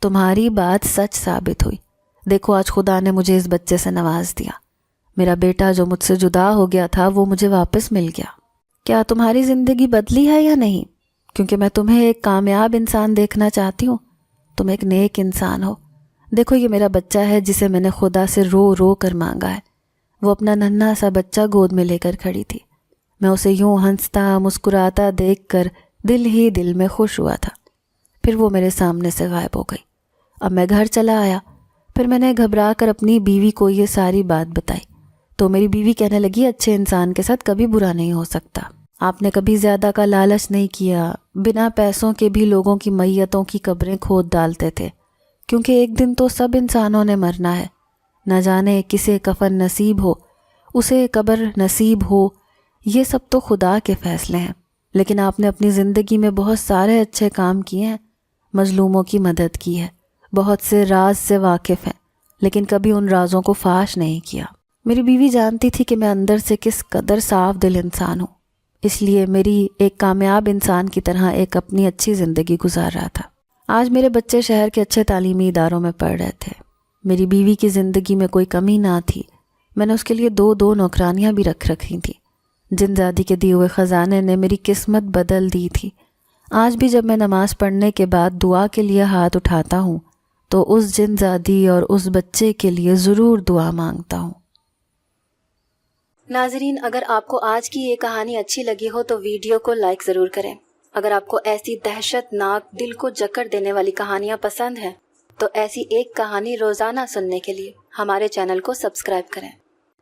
تمہاری بات سچ ثابت ہوئی۔ دیکھو آج خدا نے مجھے اس بچے سے نواز دیا۔ میرا بیٹا جو مجھ سے جدا ہو گیا تھا وہ مجھے واپس مل گیا۔ کیا تمہاری زندگی بدلی ہے یا نہیں؟ کیونکہ میں تمہیں ایک کامیاب انسان دیکھنا چاہتی ہوں۔ تم ایک نیک انسان ہو۔ دیکھو یہ میرا بچہ ہے جسے میں نے خدا سے رو رو کر مانگا ہے۔ وہ اپنا ننھا سا بچہ گود میں لے کر کھڑی تھی۔ میں اسے یوں ہنستا مسکراتا دیکھ کر دل ہی دل میں خوش ہوا تھا۔ پھر وہ میرے سامنے سے غائب ہو گئی۔ اب میں گھر چلا آیا۔ پھر میں نے گھبرا کر اپنی بیوی کو یہ ساری بات بتائی تو میری بیوی کہنے لگی، اچھے انسان کے ساتھ کبھی برا نہیں ہو سکتا۔ آپ نے کبھی زیادہ کا لالچ نہیں کیا، بنا پیسوں کے بھی لوگوں کی میتوں کی قبریں کھود ڈالتے تھے، کیونکہ ایک دن تو سب انسانوں نے مرنا ہے۔ نہ جانے کسے کفن نصیب ہو، اسے قبر نصیب ہو، یہ سب تو خدا کے فیصلے ہیں۔ لیکن آپ نے اپنی زندگی میں بہت سارے اچھے کام کیے ہیں، مظلوموں کی مدد کی ہے، بہت سے راز سے واقف ہیں، لیکن کبھی ان رازوں کو فاش نہیں کیا۔ میری بیوی جانتی تھی کہ میں اندر سے کس قدر صاف دل انسان ہوں، اس لیے میری ایک کامیاب انسان کی طرح ایک اپنی اچھی زندگی گزار رہا تھا۔ آج میرے بچے شہر کے اچھے تعلیمی اداروں میں پڑھ رہے تھے۔ میری بیوی کی زندگی میں کوئی کمی نہ تھی۔ میں نے اس کے لیے دو نوکرانیاں بھی رکھ رکھی تھیں۔ جن زادی کے دیے ہوئے خزانے نے میری قسمت بدل دی تھی۔ آج بھی جب میں نماز پڑھنے کے بعد دعا کے لیے ہاتھ اٹھاتا ہوں تو اس جن زادی اور اس بچے کے لیے ضرور دعا مانگتا ہوں۔ ناظرین، اگر آپ کو آج کی یہ کہانی اچھی لگی ہو تو ویڈیو کو لائک ضرور کریں۔ اگر آپ کو ایسی دہشت ناک دل کو جکڑ دینے والی کہانیاں پسند ہیں تو ایسی ایک کہانی روزانہ سننے کے لیے ہمارے چینل کو سبسکرائب کریں۔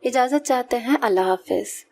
اجازت چاہتے ہیں، اللہ حافظ۔